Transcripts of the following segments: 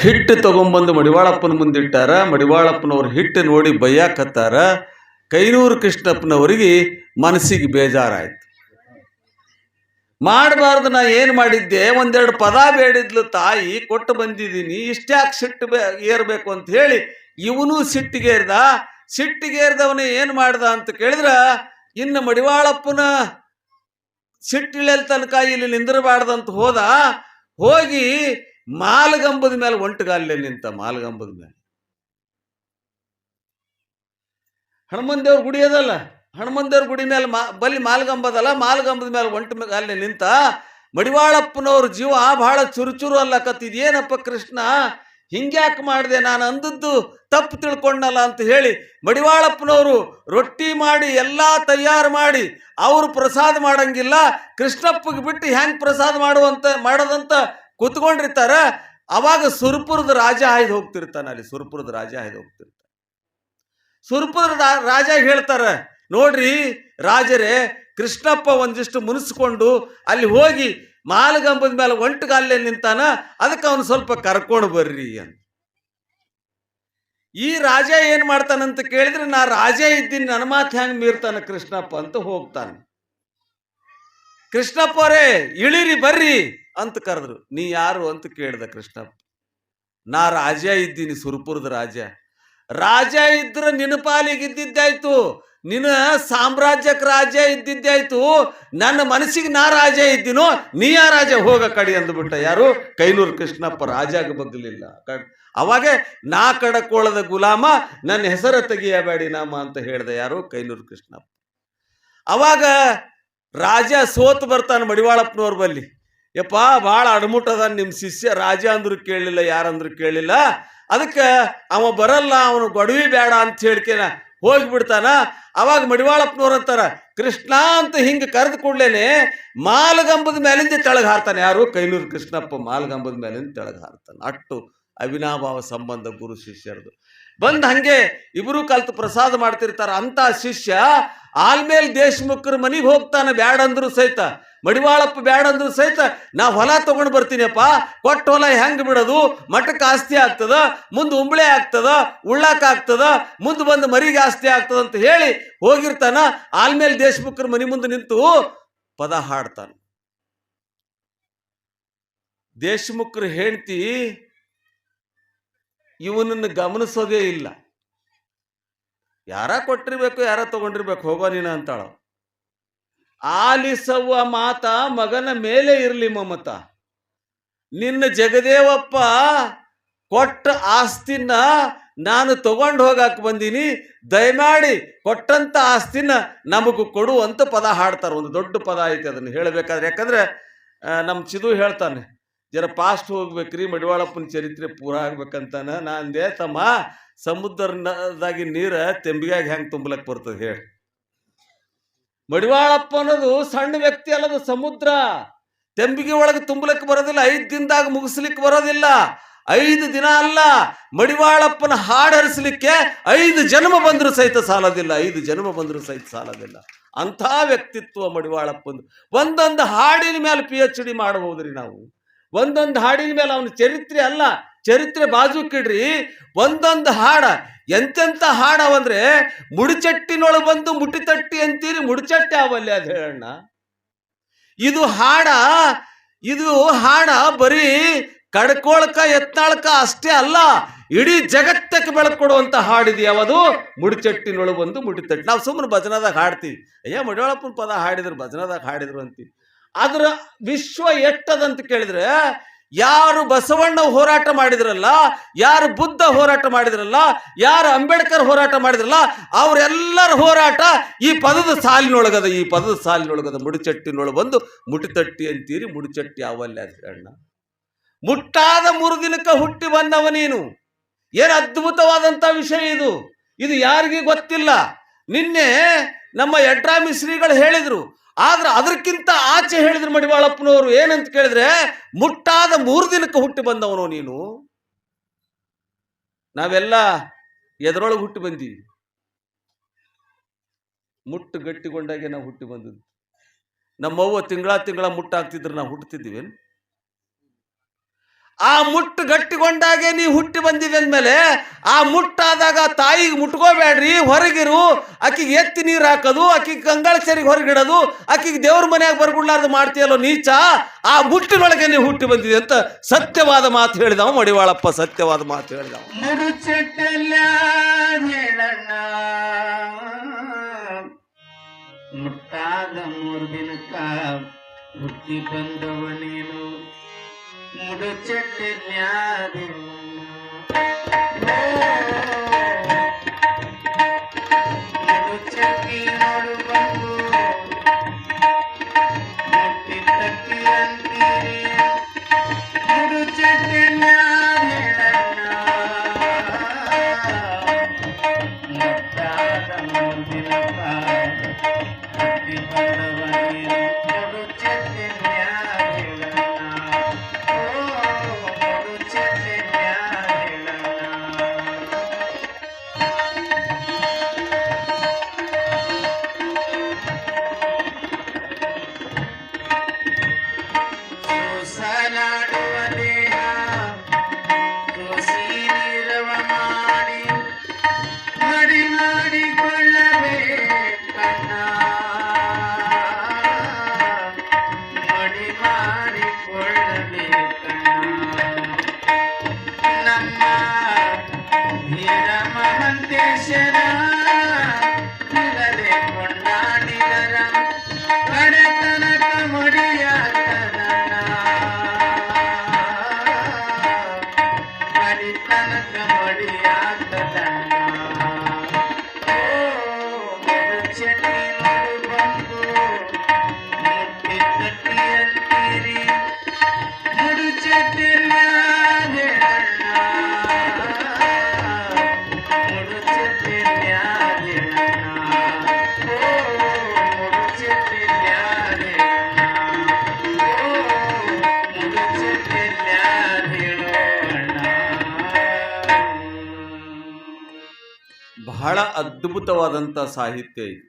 ಹಿಟ್ಟು ತಗೊಂಬಂದು ಮಡಿವಾಳಪ್ಪನ ಮುಂದಿಟ್ಟಾರ. ಮಡಿವಾಳಪ್ಪನವ್ರ ಹಿಟ್ಟು ನೋಡಿ ಬೈಯಾಕತ್ತಾರ. ಕೈನೂರು ಕೃಷ್ಣಪ್ಪನವರಿಗೆ ಮನಸ್ಸಿಗೆ ಬೇಜಾರಾಯ್ತು. ಮಾಡಬಾರ್ದು, ನಾ ಏನು ಮಾಡಿದ್ದೆ, ಒಂದೆರಡು ಪದ ಬೇಡಿದ್ಲು ತಾಯಿ, ಕೊಟ್ಟು ಬಂದಿದ್ದೀನಿ, ಇಷ್ಟ್ಯಾಕೆ ಸಿಟ್ಟು ಏರ್ಬೇಕು ಅಂತ ಹೇಳಿ ಇವನು ಸಿಟ್ಟಿಗೇರ್ದ. ಸಿಟ್ಟಿಗೇರ್ದವನೇ ಏನು ಮಾಡ್ದ ಅಂತ ಕೇಳಿದ್ರ, ಇನ್ನು ಮಡಿವಾಳಪ್ಪನ ಸಿಟ್ಟಿಳೆಲ್ ತನಕ ಇಲ್ಲಿ ನಿಂದಿರಬಾರ್ದಂತ ಹೋಗಿ ಮಾಲಗಂಬದ ಮೇಲೆ ಒಂಟುಗಾಲಲ್ಲಿ ನಿಂತ. ಮಾಲಗಂಬದ ಮೇಲೆ ಹನುಮಂದೇವ್ರ ಗುಡಿ ಅದಲ್ಲ, ಹನುಮಂದೇವ್ರ ಗುಡಿ ಮೇಲೆ ಬಲಿ ಮಾಲಗಂಬದಲ್ಲ, ಮಾಲಗಂಬದ ಮೇಲೆ ಒಂಟುಗಾಲಲ್ಲಿ ನಿಂತ. ಮಡಿವಾಳಪ್ಪನವ್ರ ಜೀವ ಬಹಳ ಚುರುಚುರು ಅಲ್ಲಕತ್ತಿದೇನಪ್ಪ ಕೃಷ್ಣ, ಹಿಂಗ್ಯಾಕೆ ಮಾಡಿದೆ, ನಾನು ಅಂದದ್ದು ತಪ್ಪು ತಿಳ್ಕೊಂಡಲ್ಲ ಅಂತ ಹೇಳಿ ಮಡಿವಾಳಪ್ಪನವರು ರೊಟ್ಟಿ ಮಾಡಿ ಎಲ್ಲ ತಯಾರು ಮಾಡಿ ಅವರು ಪ್ರಸಾದ ಮಾಡಂಗಿಲ್ಲ, ಕೃಷ್ಣಪ್ಪಗೆ ಬಿಟ್ಟು ಹೆಂಗೆ ಪ್ರಸಾದ ಮಾಡೋದಂತ ಕೂತ್ಕೊಂಡಿರ್ತಾರ. ಅವಾಗ ಸುರಪುರದ ರಾಜ ಹಾಯ್ದು ಹೋಗ್ತಿರ್ತಾನೆ. ಅಲ್ಲಿ ಸುರಪುರದ ರಾಜ ಹಾಯ್ದು ಹೋಗ್ತಿರ್ತಾನೆ. ಸುರಪುರದ ರಾಜ ಹೇಳ್ತಾರೆ, ನೋಡ್ರಿ ರಾಜರೇ, ಕೃಷ್ಣಪ್ಪ ಒಂದಿಷ್ಟು ಮುನಿಸ್ಕೊಂಡು ಅಲ್ಲಿ ಹೋಗಿ ಮಾಲಗಂಬದ ಮೇಲೆ ಒಂಟುಗಾಲೇ ನಿಂತಾನ, ಅದಕ್ಕೆ ಅವನು ಸ್ವಲ್ಪ ಕರ್ಕೊಂಡು ಬರ್ರಿ ಅಂತ. ಈ ರಾಜ ಏನ್ ಮಾಡ್ತಾನಂತ ಕೇಳಿದ್ರೆ, ನಾ ರಾಜ ಇದ್ದೀನಿ, ನನ್ನ ಮಾತು ಹೆಂಗ್ ಮೀರ್ತಾನ ಕೃಷ್ಣಪ್ಪ ಅಂತ ಹೋಗ್ತಾನೆ. ಕೃಷ್ಣಪ್ಪ ಅವರೇ ಇಳಿರಿ ಬರ್ರಿ ಅಂತ ಕರೆದ್ರು. ನೀ ಯಾರು ಅಂತ ಕೇಳ್ದ ಕೃಷ್ಣಪ್ಪ. ನಾ ರಾಜ ಇದ್ದೀನಿ, ಸುರಪುರದ ರಾಜ. ರಾಜ ಇದ್ರೆ ನಿನ್ನ ಪಾಲಿಗಿದ್ದಿದ್ದಾಯ್ತು, ನಿನ್ನ ಸಾಮ್ರಾಜ್ಯಕ್ಕೆ ರಾಜ್ಯ ಇದ್ದಿದ್ದಾಯ್ತು, ನನ್ನ ಮನಸ್ಸಿಗೆ ನಾ ರಾಜ ಇದ್ದೀನೋ, ನೀ ಯಾ ರಾಜ, ಹೋಗ ಕಡಿ ಅಂದ್ಬಿಟ್ಟ. ಯಾರು? ಕೈನೂರು ಕೃಷ್ಣಪ್ಪ. ರಾಜಾಗ ಬಗ್ಲಿಲ್ಲ. ಅವಾಗೆ ನಾ ಕಡಕೋಳದ ಗುಲಾಮ, ನನ್ನ ಹೆಸರು ತೆಗಿಯಬೇಡಿ ನಾಮ ಅಂತ ಹೇಳ್ದೆ. ಯಾರು? ಕೈನೂರು ಕೃಷ್ಣಪ್ಪ. ಅವಾಗ ರಾಜ ಸೋತು ಬರ್ತಾನೆ ಮಡಿವಾಳಪ್ಪನವ್ರ ಬಲ್ಲಿ. ಯಪ್ಪ ಭಾಳ ಅಡಮುಟ್ಟದ ನಿಮ್ಮ ಶಿಷ್ಯ, ರಾಜ ಅಂದ್ರು ಕೇಳಲಿಲ್ಲ, ಯಾರಂದ್ರು ಕೇಳಲಿಲ್ಲ, ಅದಕ್ಕೆ ಅವ ಬರಲ್ಲ, ಅವನು ಗೊಡವಿ ಬೇಡ ಅಂತ ಹೇಳ್ಕೇನ ಹೋಗಿಬಿಡ್ತಾನ. ಅವಾಗ ಮಡಿವಾಳಪ್ಪನವ್ರು ಅಂತಾರ, ಕೃಷ್ಣ ಅಂತ ಹಿಂಗೆ ಕರೆದು ಕೂಡ್ಲೇನೆ ಮಾಲಗಂಬದ ಮೇಲಿಂದ ತೆಳಗೆ ಹಾರ್ತಾನೆ. ಯಾರು? ಕೈನೂರು ಕೃಷ್ಣಪ್ಪ ಮಾಲಗಂಬದ ಮೇಲಿಂದ ತೆಳಗೆ ಹಾರ್ತಾನೆ. ಅಟ್ಟು ಅವಿನಾಭಾವ ಸಂಬಂಧ ಗುರು ಶಿಷ್ಯರದು. ಬಂದು ಹಂಗೆ ಇಬ್ಬರು ಕಲ್ತು ಪ್ರಸಾದ ಮಾಡ್ತಿರ್ತಾರ. ಅಂತ ಶಿಷ್ಯ ಆಲ್ಮೇಲೆ ದೇಶಮುಖರ ಮನೆಗೆ ಹೋಗ್ತಾನೆ, ಬ್ಯಾಡಂದ್ರು ಸಹಿತ. ಮಡಿವಾಳಪ್ಪ ಬ್ಯಾಡಂದ್ರು ಸಹಿತ, ನಾ ಹೊಲ ತಗೊಂಡು ಬರ್ತೀನಿಯಪ್ಪ, ಕೊಟ್ಟ ಹೊಲ ಹೆಂಗೆ ಬಿಡೋದು, ಮಠಕ್ಕೆ ಆಸ್ತಿ ಆಗ್ತದ, ಮುಂದೆ ಉಂಬಳೆ ಆಗ್ತದ, ಉಳ್ಳಾಕ ಆಗ್ತದ, ಮುಂದೆ ಬಂದು ಮರಿಗೆ ಆಸ್ತಿ ಆಗ್ತದ ಅಂತ ಹೇಳಿ ಹೋಗಿರ್ತಾನ. ಆಲ್ಮೇಲೆ ದೇಶಮುಖರ ಮನೆ ಮುಂದೆ ನಿಂತು ಪದ ಹಾಡ್ತಾನೆ. ದೇಶಮುಖರು ಹೆಂಡ್ತಿ ಇವನನ್ನು ಗಮನಿಸೋದೇ ಇಲ್ಲ. ಯಾರ ಕೊಟ್ಟಿರ್ಬೇಕು, ಯಾರ ತಗೊಂಡಿರ್ಬೇಕು, ಹೋಗೋ ನೀನ ಅಂತಾಳ. ಆಲಿಸವ್ವ ಮಾತ ಮಗನ ಮೇಲೆ ಇರಲಿ ಮಮತ, ನಿನ್ನ ಜಗದೇವಪ್ಪ ಕೊಟ್ಟ ಆಸ್ತಿನ ನಾನು ತಗೊಂಡು ಹೋಗಾಕ ಬಂದೀನಿ, ದಯಮಾಡಿ ಕೊಟ್ಟಂತ ಆಸ್ತಿನ ನಮಗೂ ಕೊಡು ಅಂತ ಪದ ಹಾಡ್ತಾರೆ. ಒಂದು ದೊಡ್ಡ ಪದ ಐತೆ, ಅದನ್ನು ಹೇಳಬೇಕಾದ್ರೆ. ಯಾಕಂದ್ರೆ ನಮ್ಮ ಚಿದು ಹೇಳ್ತಾನೆ, ಜರ ಫಾಸ್ಟ್ ಹೋಗ್ಬೇಕ್ರಿ, ಮಡಿವಾಳಪ್ಪನ ಚರಿತ್ರೆ ಪೂರ ಆಗ್ಬೇಕಂತಾನ. ನಾ ಅಂದೆ, ತಮ್ಮ ಸಮುದ್ರದಾಗಿ ನೀರ ತೆಂಬಿಗಾಗಿ ಹೆಂಗೆ ತುಂಬಲಕ್ಕೆ ಬರ್ತದೆ ಹೇಳಿ. ಮಡಿವಾಳಪ್ಪ ಅನ್ನೋದು ಸಣ್ಣ ವ್ಯಕ್ತಿ ಅಲ್ಲದು, ಸಮುದ್ರ. ತೆಂಬಿಗೆ ಒಳಗೆ ತುಂಬಲಕ್ಕೆ ಬರೋದಿಲ್ಲ, 5 ದಿನದಾಗ ಮುಗಿಸ್ಲಿಕ್ಕೆ ಬರೋದಿಲ್ಲ. 5 ದಿನ ಅಲ್ಲ, ಮಡಿವಾಳಪ್ಪನ ಹಾಡು ಹರಿಸಲಿಕ್ಕೆ 5 ಜನ್ಮ ಬಂದರೂ ಸಹಿತ ಸಾಲೋದಿಲ್ಲ. 5 ಜನ್ಮ ಬಂದರೂ ಸಹಿತ ಸಾಲೋದಿಲ್ಲ. ಅಂಥ ವ್ಯಕ್ತಿತ್ವ ಮಡಿವಾಳಪ್ಪಂದು. ಒಂದೊಂದು ಹಾಡಿನ ಮೇಲೆ PhD ಮಾಡಬಹುದ್ರಿ ನಾವು. ಒಂದೊಂದು ಹಾಡಿನ ಮೇಲೆ ಅವನ ಚರಿತ್ರೆ ಅಲ್ಲ, ಚರಿತ್ರೆ ಬಾಜುಕಿಡ್ರಿ. ಒಂದೊಂದು ಹಾಡ ಎಂತೆಂಥ ಹಾಡವಂದ್ರೆ, ಮುಡಿಚಟ್ಟಿನೊಳಗೆ ಬಂದು ಮುಟ್ಟಿತಟ್ಟಿ ಅಂತೀರಿ, ಮುಡಿಚಟ್ಟಿ ಅವಲ್ಲಿ ಅದು ಹೇಳಣ್ಣ. ಇದು ಹಾಡ ಬರೀ ಕಡ್ಕೊಳಕ ಎತ್ತಾಳಕ ಅಷ್ಟೇ ಅಲ್ಲ, ಇಡೀ ಜಗತ್ತಕ್ಕೆ ಬೆಳಕು ಕೊಡುವಂತ ಹಾಡಿದೆ. ಯಾವುದು? ಮುಡಿಚಟ್ಟಿನೊಳಗೆ ಬಂದು ಮುಟ್ಟಿತಟ್ಟಿ. ನಾವು ಸುಮ್ಮನೆ ಭಜನದಾಗ ಹಾಡ್ತೀವಿ, ಅಯ್ಯ ಮಡಿವಾಳಪ್ಪನ ಪದ ಹಾಡಿದ್ರು, ಭಜನದಾಗ ಹಾಡಿದ್ರು ಅಂತೀವಿ. ಅದರ ವಿಶ್ವ ಎಟ್ಟದಂತ ಕೇಳಿದ್ರೆ, ಯಾರು ಬಸವಣ್ಣ ಹೋರಾಟ ಮಾಡಿದ್ರಲ್ಲ, ಯಾರು ಬುದ್ಧ ಹೋರಾಟ ಮಾಡಿದ್ರಲ್ಲ, ಯಾರು ಅಂಬೇಡ್ಕರ್ ಹೋರಾಟ ಮಾಡಿದ್ರಲ್ಲ, ಅವರೆಲ್ಲರ ಹೋರಾಟ ಈ ಪದದ ಸಾಲಿನೊಳಗದ. ಈ ಪದದ ಸಾಲಿನೊಳಗದ. ಮುಡಿಚಟ್ಟಿನೊಳಗೆ ಬಂದು ಮುಟ್ಟಿತಟ್ಟಿ ಅಂತೀರಿ, ಮುಡಿಚಟ್ಟಿ ಅವಲ್ಲ ಅದು ಅಣ್ಣ. ಮುಟ್ಟಾದ 3 ದಿನಕ್ಕೆ ಹುಟ್ಟಿ ಬಂದವ ನೀನು. ಏನು ಅದ್ಭುತವಾದಂಥ ವಿಷಯ ಇದು. ಇದು ಯಾರಿಗೂ ಗೊತ್ತಿಲ್ಲ. ನಿನ್ನೆ ನಮ್ಮ ಯಡ್ರಾಮಿ ಶ್ರೀಗಳು ಹೇಳಿದ್ರು, ಆದ್ರೆ ಅದಕ್ಕಿಂತ ಆಚೆ ಹೇಳಿದ್ರು ಮಡಿವಾಳಪ್ಪನವರು. ಏನಂತ ಕೇಳಿದ್ರೆ, ಮುಟ್ಟಾದ 3 ದಿನಕ್ಕೆ ಹುಟ್ಟಿ ಬಂದವನು ನೀನು. ನಾವೆಲ್ಲ ಎದರೊಳಗೆ ಹುಟ್ಟಿ ಬಂದೀವಿ? ಮುಟ್ಟು ಗಟ್ಟಿಗೊಂಡಾಗೆ ನಾವು ಹುಟ್ಟಿ ಬಂದದ್ದು. ನಮ್ಮವ್ವ ತಿಂಗಳ ಮುಟ್ಟಾಗ್ತಿದ್ರೆ ನಾವು ಹುಟ್ಟುತ್ತಿದ್ದೀವೇನು? ಆ ಮುಟ್ಟು ಗಟ್ಟಿಗೊಂಡಾಗೆ ನೀ ಹುಟ್ಟಿ ಬಂದಿದೆ ಅಂದಮೇಲೆ ಆ ಮುಟ್ಟಾದಾಗ ತಾಯಿಗೆ ಮುಟ್ಕೋಬೇಡ್ರಿ, ಹೊರಗಿರು. ಆಕಿಗೆ ಎತ್ತಿ ನೀರು ಹಾಕೋದು, ಆಕಿಗೆ ಕಂಗಾಳಚರಿಗೆ ಹೊರಗಿಡೋದು, ಆಕಿಗೆ ದೇವ್ರ ಮನೆಯಾಗ ಬರ್ಗುಡ್ಲಾರ್ದು ಮಾಡ್ತೀಯಲ್ಲೋ ನೀಚ. ಆ ಮುಟ್ಟಿನೊಳಗೆ ನೀವು ಹುಟ್ಟಿ ಬಂದಿದೆ ಅಂತ ಸತ್ಯವಾದ ಮಾತು ಹೇಳಿದವ ಮಡಿವಾಳಪ್ಪ. ಸತ್ಯವಾದ ಮಾತು ಹೇಳಿದವ. ಮುಟ್ಟಾದ 3 ದಿನಕ್ಕ ಹುಟ್ಟಿ ಬಂದವ ನೀನು, ಮುಡುಚೆಟ್ಟಿನ್ಯಾದಿ ಮುಡುಚೆಟ್ಟಿ ನೋಡು ಬಂದು ಮುಟ್ಟಿ ತಟ್ಟಿ ಅಂತೀರಿ, ಮುಡುಚೆಟ್ಟಿನ್ಯಾದಿ ಮುಟ್ಟಾದ 3 ದಿನಕ್ಕ ಹುಟ್ಟಿ ಬಂದವ ನೀನು, ಬಹಳ ಅದ್ಭುತವಾದಂಥ ಸಾಹಿತ್ಯ ಇದು.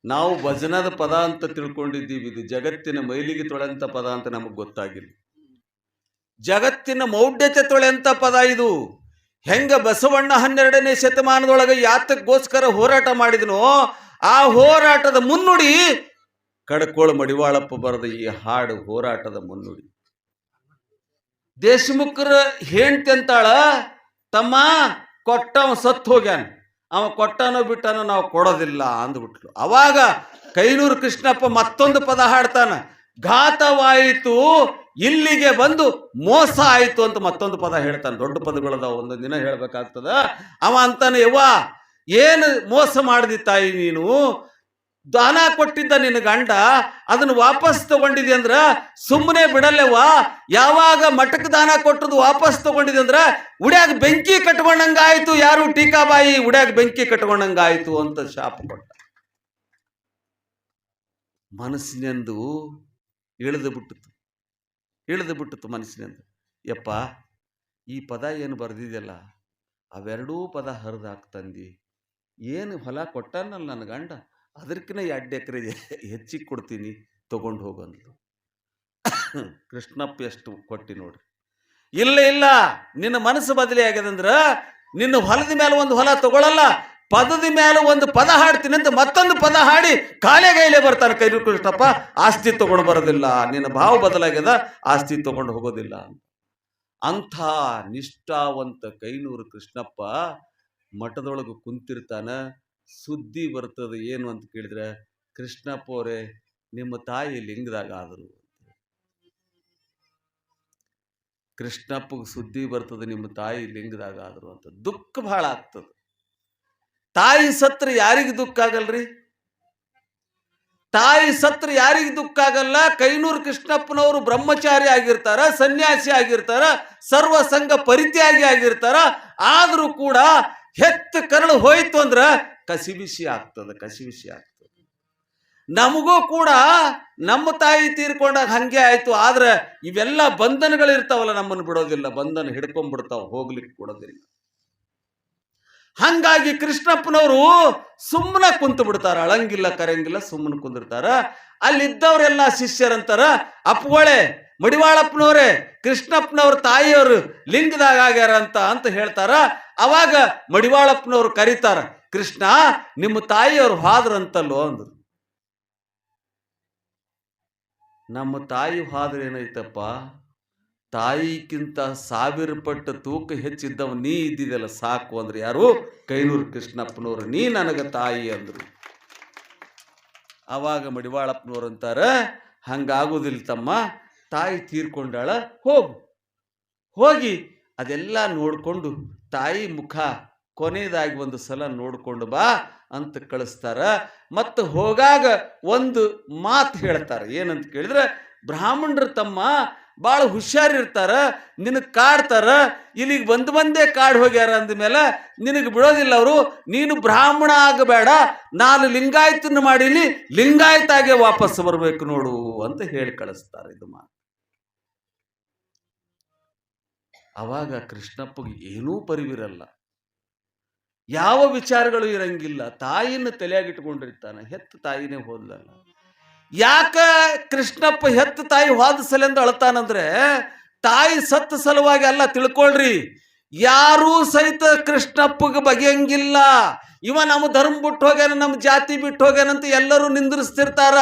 ನಾವು ಭಜನದ ಪದ ಅಂತ ತಿಳ್ಕೊಂಡಿದ್ದೀವಿ. ಇದು ಜಗತ್ತಿನ ಮೈಲಿಗೆ ತೊಳೆಂಥ ಪದ ಅಂತ ನಮಗೆ ಗೊತ್ತಾಗಿಲ್ಲ. ಜಗತ್ತಿನ ಮೌಢ್ಯತೆ ತೊಳೆಂಥ ಪದ ಇದು. ಹೆಂಗ ಬಸವಣ್ಣ 12ನೇ ಶತಮಾನದೊಳಗೆ ಯಾತಕ್ಕೋಸ್ಕರ ಹೋರಾಟ ಮಾಡಿದನೋ ಆ ಹೋರಾಟದ ಮುನ್ನುಡಿ ಕಡಕೋಳ ಮಡಿವಾಳಪ್ಪ ಬರೆದ ಈ ಹಾಡು ಹೋರಾಟದ ಮುನ್ನುಡಿ. ದೇಶಮುಖರ ಹೆಂಡ್ತಿ ಅಂತಾಳ, ತಮ್ಮ ಕೊಟ್ಟವ ಸತ್ತು ಹೋಗ್ಯಾನ, ಅವ ಕೊಟ್ಟನೋ ಬಿಟ್ಟನೋ ನಾವು ಕೊಡೋದಿಲ್ಲ ಅಂದ್ಬಿಟ್ಲು. ಅವಾಗ ಕೈನೂರು ಕೃಷ್ಣಪ್ಪ ಮತ್ತೊಂದು ಪದ ಹಾಡ್ತಾನ, ಘಾತವಾಯಿತು ಇಲ್ಲಿಗೆ ಬಂದು ಮೋಸ ಆಯಿತು ಅಂತ ಮತ್ತೊಂದು ಪದ ಹೇಳ್ತಾನೆ. ದೊಡ್ಡ ಪದಗಳದಾವ, ಒಂದೊಂದು ದಿನ ಹೇಳ್ಬೇಕಾಗ್ತದ. ಅವ ಅಂತಾನೆ, ಯವ್ವ ಏನು ಮೋಸ ಮಾಡಿದಿ ತಾಯಿ, ನೀನು ದಾನ ಕೊಟ್ಟಿದ್ದ ನಿನ್ನ ಗಂಡ ಅದನ್ನು ವಾಪಸ್ ತಗೊಂಡಿದ್ದಿ ಅಂದ್ರ ಸುಮ್ಮನೆ ಬಿಡಲ್ಲೇವ. ಯಾವಾಗ ಮಠಕ್ಕೆ ದಾನ ಕೊಟ್ಟದ್ದು ವಾಪಸ್ ತಗೊಂಡಿದ್ದಿ ಅಂದ್ರ ಉಡ್ಯಾಗ ಬೆಂಕಿ ಕಟ್ಕೊಂಡಂಗಾಯ್ತು, ಯಾರು ಟೀಕಾಬಾಯಿ ಉಡ್ಯಾಗ ಬೆಂಕಿ ಕಟ್ಕೊಂಡಂಗಾಯ್ತು ಅಂತ ಶಾಪ ಕೊಟ್ಟ. ಮನಸ್ಸಿನೆಂದು ಇಳಿದು ಬಿಟ್ಟಿತು ಮನಸ್ಸಿನೆಂದು. ಯಪ್ಪ ಈ ಪದ ಏನು ಬರೆದಿದೆಯಲ್ಲ ಅವೆರಡೂ ಪದ ಹರಿದಾಕ್ತಂದಿ. ಏನು ಹೊಲ ಕೊಟ್ಟಾನಲ್ಲ ನನ್ನ ಗಂಡ, ಅದಕ್ಕಿಂತ 2 ಎಕರೆ ಹೆಚ್ಚಿಗೆ ಕೊಡ್ತೀನಿ ತಗೊಂಡು ಹೋಗಂದ್ಲು. ಕೃಷ್ಣಪ್ಪ ಎಷ್ಟು ಕೊಟ್ಟಿ ನೋಡ್ರಿ. ಇಲ್ಲ ನಿನ್ನ ಮನಸ್ಸು ಬದಲಿ ಆಗ್ಯದಂದ್ರ ನಿನ್ನ ಹೊಲದ ಮೇಲೆ ಒಂದು ಹೊಲ ತಗೊಳ್ಳಲ್ಲ, ಪದದ ಮೇಲೆ ಒಂದು ಪದ ಹಾಡ್ತೀನಿ ಅಂತ ಮತ್ತೊಂದು ಪದ ಹಾಡಿ ಕಾಲೆಗೈಲೆ ಬರ್ತಾನೆ ಕೈನೂರು ಕೃಷ್ಣಪ್ಪ. ಆಸ್ತಿ ತಗೊಂಡು ಬರೋದಿಲ್ಲ, ನಿನ್ನ ಭಾವ ಬದಲಾಗ್ಯದ, ಆಸ್ತಿ ತಗೊಂಡು ಹೋಗೋದಿಲ್ಲ. ಅಂಥ ನಿಷ್ಠಾವಂತ ಕೈನೂರು ಕೃಷ್ಣಪ್ಪ ಮಠದೊಳಗೆ ಕುಂತಿರ್ತಾನ. ಸುದ್ದಿ ಬರ್ತದೆ ಏನು ಅಂತ ಕೇಳಿದ್ರೆ, ಕೃಷ್ಣಪ್ಪ ಅವರೇ ನಿಮ್ಮ ತಾಯಿ ಲಿಂಗದಾಗ ಆದರು. ಕೃಷ್ಣಪ್ಪಗೆ ಸುದ್ದಿ ಬರ್ತದೆ ನಿಮ್ಮ ತಾಯಿ ಲಿಂಗದಾಗ ಆದರು ಅಂತ. ದುಃಖ ಬಹಳ ಆಗ್ತದೆ. ತಾಯಿ ಸತ್ರ ಯಾರಿಗೆ ದುಃಖ ಆಗಲ್ರಿ? ತಾಯಿ ಸತ್ರ ಯಾರಿಗೆ ದುಃಖ ಆಗಲ್ಲ? ಕೈನೂರು ಕೃಷ್ಣಪ್ಪನವರು ಬ್ರಹ್ಮಚಾರಿ ಆಗಿರ್ತಾರ, ಸನ್ಯಾಸಿ ಆಗಿರ್ತಾರ, ಸರ್ವ ಸಂಘ ಪರಿತ್ಯಾಗಿ ಆಗಿರ್ತಾರ. ಆದ್ರೂ ಕೂಡ ಹೆತ್ತ ಕರಳು ಹೋಯ್ತು ಅಂದ್ರ ಕಸಿಬಿಸಿ ಆಗ್ತದೆ. ನಮಗೂ ಕೂಡ ನಮ್ಮ ತಾಯಿ ತೀರ್ಕೊಂಡಾಗ ಹಂಗೆ ಆಯ್ತು. ಆದ್ರೆ ಇವೆಲ್ಲ ಬಂಧನಗಳಿರ್ತಾವಲ್ಲ, ನಮ್ಮನ್ನು ಬಿಡೋದಿಲ್ಲ, ಬಂಧನ ಹಿಡ್ಕೊಂಡ್ಬಿಡ್ತಾವ, ಹೋಗ್ಲಿಕ್ಕೆ ಕೊಡೋದಿಲ್ಲ. ಹಂಗಾಗಿ ಕೃಷ್ಣಪ್ಪನವರು ಸುಮ್ಮನೆ ಕುಂತು ಬಿಡ್ತಾರ, ಅಳಂಗಿಲ್ಲ ಕರಂಗಿಲ್ಲ, ಸುಮ್ಮನೆ ಕುಂದಿರ್ತಾರ. ಅಲ್ಲಿದ್ದವರೆಲ್ಲ ಶಿಷ್ಯರಂತಾರ, ಅಪ್ಪಗಳೇ ಮಡಿವಾಳಪ್ಪನವರೇ ಕೃಷ್ಣಪ್ಪನವ್ರ ತಾಯಿಯವರು ಲಿಂಗದಾಗ ಆಗ್ಯಾರ ಅಂತ ಹೇಳ್ತಾರ. ಅವಾಗ ಮಡಿವಾಳಪ್ಪನವ್ರು ಕರೀತಾರ, ಕೃಷ್ಣ ನಿಮ್ಮ ತಾಯಿಯವ್ರು ಹಾದ್ರಂತಲ್ಲೋ ಅಂದ್ರು. ನಮ್ಮ ತಾಯಿ ಹಾದ್ರ ಏನೈತಪ್ಪ, ತಾಯಿಗಿಂತ 1000 ಪಟ್ಟು ತೂಕ ಹೆಚ್ಚಿದ್ದವ ನೀ ಇದ್ದಿದ್ದಲ್ಲ ಸಾಕು ಅಂದ್ರೆ ಯಾರು? ಕೈನೂರು ಕೃಷ್ಣಪ್ಪನವ್ರು, ನೀ ನನಗ ತಾಯಿ ಅಂದ್ರು. ಆವಾಗ ಮಡಿವಾಳಪ್ಪನವ್ರು ಅಂತಾರ, ಹಂಗಾಗೋದಿಲ್ಲ ತಮ್ಮ, ತಾಯಿ ತೀರ್ಕೊಂಡಾಳ, ಹೋಗಿ ಅದೆಲ್ಲ ನೋಡ್ಕೊಂಡು ತಾಯಿ ಮುಖ ಕೊನೆಯದಾಗಿ ಒಂದು ಸಲ ನೋಡ್ಕೊಂಡು ಬಾ ಅಂತ ಕಳಿಸ್ತಾರ. ಮತ್ತು ಹೋಗಾಗ ಒಂದು ಮಾತು ಹೇಳ್ತಾರೆ. ಏನಂತ ಕೇಳಿದ್ರೆ, ಬ್ರಾಹ್ಮಣರು ತಮ್ಮ ಭಾಳ ಹುಷಾರಿರ್ತಾರ, ನಿನಗೆ ಕಾಡ್ತಾರ, ಇಲ್ಲಿಗೆ ಬಂದೇ ಕಾಡು ಹೋಗ್ಯಾರ ಅಂದಮೇಲೆ ನಿನಗೆ ಬಿಡೋದಿಲ್ಲ ಅವರು. ನೀನು ಬ್ರಾಹ್ಮಣ ಆಗಬೇಡ, ನಾನು ಲಿಂಗಾಯತನ ಮಾಡೀನಿ, ಲಿಂಗಾಯತಾಗೆ ವಾಪಸ್ ಬರಬೇಕು ನೋಡು ಅಂತ ಹೇಳಿ ಕಳಿಸ್ತಾರೆ. ಇದು ಮಾತು. ಅವಾಗ ಕೃಷ್ಣಪ್ಪಗೆ ಏನೂ ಪರಿವಿರಲ್ಲ, ಯಾವ ವಿಚಾರಗಳು ಇರಂಗಿಲ್ಲ. ತಾಯಿನ ತಲೆಯಾಗಿಟ್ಕೊಂಡಿರ್ತಾನೆ. ಹೆತ್ತ ತಾಯಿನೇ ಹೋದ್ಲಲ್ಲ. ಯಾಕ ಕೃಷ್ಣಪ್ಪ ಹೆತ್ತ ತಾಯಿ ಹೋದ ಸಲೆಂದು ಅಳ್ತಾನಂದ್ರೆ, ತಾಯಿ ಸತ್ತ ಸಲುವಾಗಿ ಅಲ್ಲ, ತಿಳ್ಕೊಳ್ರಿ. ಯಾರೂ ಸಹಿತ ಕೃಷ್ಣಪ್ಪಗೆ ಬಗೆಯಂಗಿಲ್ಲ. ಇವ ನಮ್ಮ ಧರ್ಮ ಬಿಟ್ಟು ಹೋಗ್ಯಾನ, ನಮ್ಮ ಜಾತಿ ಬಿಟ್ಟು ಹೋಗ್ಯಾನಂತ ಎಲ್ಲರೂ ನಿಂದ್ರಿಸ್ತಿರ್ತಾರ,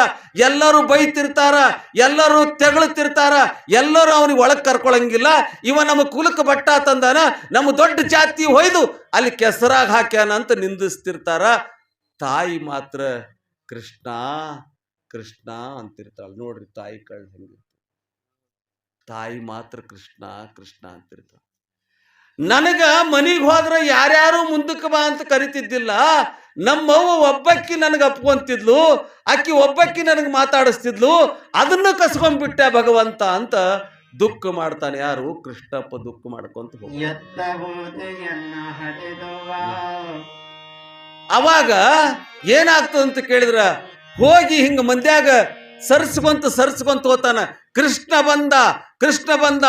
ಎಲ್ಲರೂ ಬೈತಿರ್ತಾರ, ಎಲ್ಲರೂ ತೆಗಳ್ತಿರ್ತಾರ, ಎಲ್ಲರೂ ಅವನಿಗೆ ಒಳಗೆ ಕರ್ಕೊಳಂಗಿಲ್ಲ. ಇವ ನಮ್ಮ ಕುಲಕ್ಕೆ ಬಟ್ಟ ತಂದಾನ, ನಮ್ಮ ದೊಡ್ಡ ಜಾತಿ ಹೊಯ್ದು ಅಲ್ಲಿ ಕೆಸರಾಗ ಹಾಕ್ಯಾನ ಅಂತ ನಿಂದಿಸ್ತಿರ್ತಾರ. ತಾಯಿ ಮಾತ್ರ ಕೃಷ್ಣ ಕೃಷ್ಣ ಅಂತಿರ್ತಾಳೆ. ನೋಡ್ರಿ ತಾಯಿ ಕಳ್ಳ ಹೆಂಗೆ, ತಾಯಿ ಮಾತ್ರ ಕೃಷ್ಣ ಕೃಷ್ಣ ಅಂತಿರ್ತಾಳೆ. ನನಗ ಮನಿಗೆ ಹೋದ್ರೆ ಯಾರ್ಯಾರು ಮುಂದಕ್ಕೆ ಬಾ ಅಂತ ಕರಿತಿದ್ದಿಲ್ಲ. ನಮ್ಮವ್ವ ಒಬ್ಬಕ್ಕಿ ನನಗೆ ಅಪ್ಕೊಂತಿದ್ಲು, ಆಕಿ ಒಬ್ಬಕ್ಕಿ ನನಗೆ ಮಾತಾಡಿಸ್ತಿದ್ಲು, ಅದನ್ನು ಕಸ್ಕೊಂಡ್ಬಿಟ್ಟೆ ಭಗವಂತ ಅಂತ ದುಃಖ ಮಾಡ್ತಾನೆ. ಯಾರು? ಕೃಷ್ಣಪ್ಪ ದುಃಖ ಮಾಡ್ಕೊಂತ ಅವಾಗ ಏನಾಗ್ತದೆ ಅಂತ ಕೇಳಿದ್ರ, ಹೋಗಿ ಹಿಂಗ ಮಂದ್ಯಾಗ ಸರ್ಸ್ಕೊಂತ ಹೋತಾನ. ಕೃಷ್ಣ ಬಂದ, ಕೃಷ್ಣ ಬಂದ.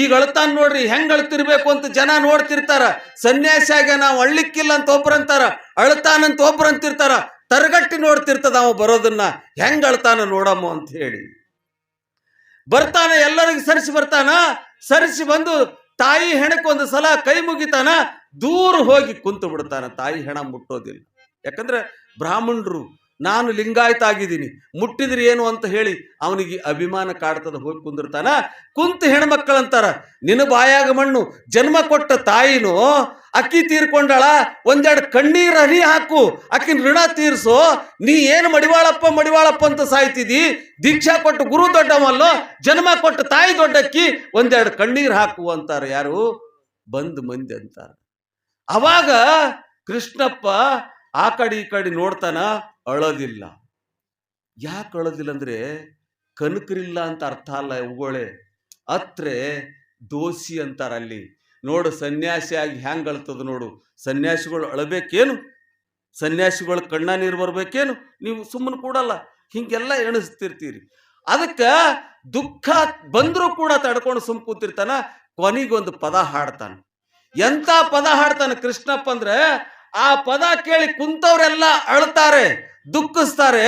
ಈಗ ಅಳ್ತಾನ ನೋಡ್ರಿ, ಹೆಂಗ್ ಅಳ್ತಿರ್ಬೇಕು ಅಂತ ಜನ ನೋಡ್ತಿರ್ತಾರ. ಸನ್ಯಾಸಿಯಾಗ ನಾವು ಅಳ್ಲಿಕ್ಕಿಲ್ಲ ಅಂತ ಒಬ್ರಂತಾರ, ಅಳ್ತಾನಂತ ಒಬ್ರಂತಿರ್ತಾರ. ತರಗಟ್ಟಿ ನೋಡ್ತಿರ್ತದ ಅವ ಬರೋದನ್ನ, ಹೆಂಗ್ ಅಳ್ತಾನ ನೋಡಮ್ಮ ಅಂತ ಹೇಳಿ ಬರ್ತಾನ. ಎಲ್ಲರಿಗೂ ಸರಿಸಿ ಬರ್ತಾನ. ಸರಿಸಿ ಬಂದು ತಾಯಿ ಹೆಣಕ್ಕೆ ಒಂದು ಸಲ ಕೈ ಮುಗಿತಾನ. ದೂರ ಹೋಗಿ ಕುಂತು ಬಿಡ್ತಾನ. ತಾಯಿ ಹೆಣ ಮುಟ್ಟೋದಿಲ್ಲ. ಯಾಕಂದ್ರೆ ಬ್ರಾಹ್ಮಣರು, ನಾನು ಲಿಂಗಾಯತ ಆಗಿದ್ದೀನಿ, ಮುಟ್ಟಿದ್ರಿ ಏನು ಅಂತ ಹೇಳಿ ಅವನಿಗೆ ಅಭಿಮಾನ ಕಾಡ್ತದ. ಹೋಗಿ ಕುಂದಿರ್ತಾನ. ಕುಂತು ಹೆಣ್ಮಕ್ಕಳಂತಾರ, ನಿನ್ನ ಬಾಯಾಗ ಮಣ್ಣು, ಜನ್ಮ ಕೊಟ್ಟ ತಾಯಿನೂ ಅಕ್ಕಿ ತೀರ್ಕೊಂಡಾಳ, ಒಂದೆರಡು ಕಣ್ಣೀರ್ ಹನಿ ಹಾಕು, ಅಕ್ಕಿನ ಋಣ ತೀರ್ಸೋ. ನೀ ಏನು ಮಡಿವಾಳಪ್ಪ ಅಂತ ಸಾಯ್ತಿದಿ? ದೀಕ್ಷಾ ಕೊಟ್ಟು ಗುರು ದೊಡ್ಡವಲ್ಲೋ, ಜನ್ಮ ಕೊಟ್ಟ ತಾಯಿ ದೊಡ್ಡಕ್ಕಿ, ಒಂದೆರಡು ಕಣ್ಣೀರ್ ಹಾಕು ಅಂತಾರ. ಯಾರು? ಬಂದ್ ಮಂದಿ ಅಂತಾರ. ಅವಾಗ ಕೃಷ್ಣಪ್ಪ ಆ ಕಡೆ ಈ ಕಡೆ ನೋಡ್ತಾನ, ಅಳೋದಿಲ್ಲ. ಯಾಕೆ ಅಳೋದಿಲ್ಲ ಅಂದ್ರೆ, ಕನಕರಿಲ್ಲ ಅಂತ ಅರ್ಥ ಅಲ್ಲ ಇವುಗಳೇ, ಅತ್ರೆ ದೋಷಿ ಅಂತಾರ. ಅಲ್ಲಿ ನೋಡು, ಸನ್ಯಾಸಿಯಾಗಿ ಹ್ಯಾಂಗ್ ಅಳ್ತದ ನೋಡು. ಸನ್ಯಾಸಿಗಳು ಅಳಬೇಕೇನು? ಸನ್ಯಾಸಿಗಳು ಕಣ್ಣ ನೀರು ಬರ್ಬೇಕೇನು? ನೀವು ಸುಮ್ಮನೆ ಕೂಡಲ್ಲ, ಹಿಂಗೆಲ್ಲ ಎಣಿಸ್ತಿರ್ತೀರಿ. ಅದಕ್ಕೆ ದುಃಖ ಬಂದರೂ ಕೂಡ ತಡ್ಕೊಂಡು ಸುಮ್ ಕೂತಿರ್ತಾನ. ಕೊನೆಗೊಂದು ಪದ ಹಾಡ್ತಾನ. ಎಂತ ಪದ ಹಾಡ್ತಾನೆ ಕೃಷ್ಣಪ್ಪ ಅಂದ್ರೆ, ಆ ಪದ ಕೇಳಿ ಕುಂತವ್ರೆಲ್ಲ ಅಳ್ತಾರೆ, ದುಃಖಿಸ್ತಾರೆ.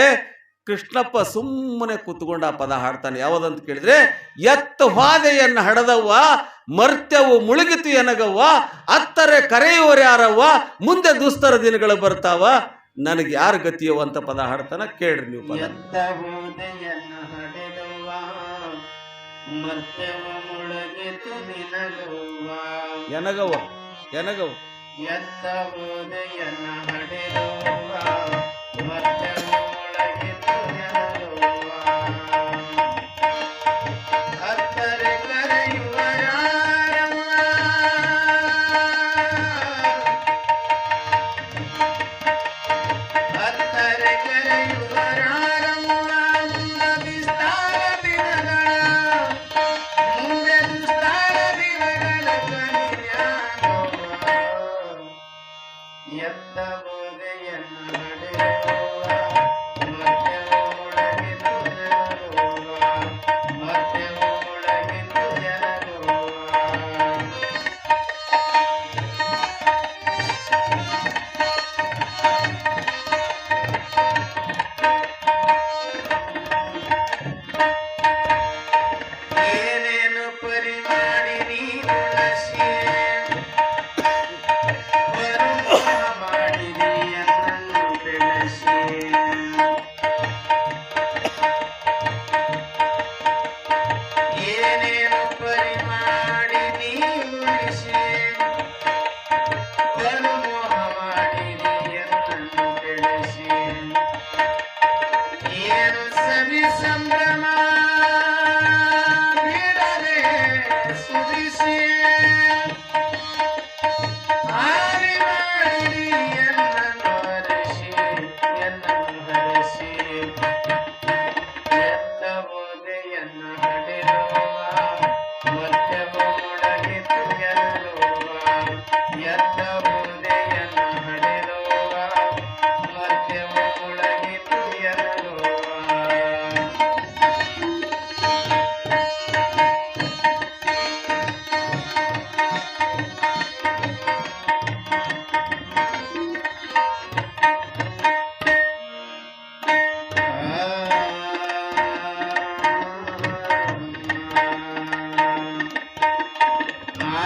ಕೃಷ್ಣಪ್ಪ ಸುಮ್ಮನೆ ಕೂತ್ಕೊಂಡು ಆ ಪದ ಹಾಡ್ತಾನೆ. ಯಾವುದಂತ ಕೇಳಿದ್ರೆ, ಎತ್ತ ಹಾದೆಯನ್ನು ಹಡದವ್ವ, ಮರ್ತ್ಯವು ಮುಳುಗಿತು ಎನಗವ್ವ, ಅತ್ತರೆ ಕರೆಯುವರೆ ಯಾರವ್ವ, ಮುಂದೆ ದುಸ್ತರ ದಿನಗಳು ಬರ್ತಾವ, ನನಗೆ ಯಾರ ಗತಿಯವ ಅಂತ ಪದ ಹಾಡ್ತಾನ. ಕೇಳ್ರಿ ನೀವು ಪದ. ಎನಗವ್ವ ಎನಗವ್ವ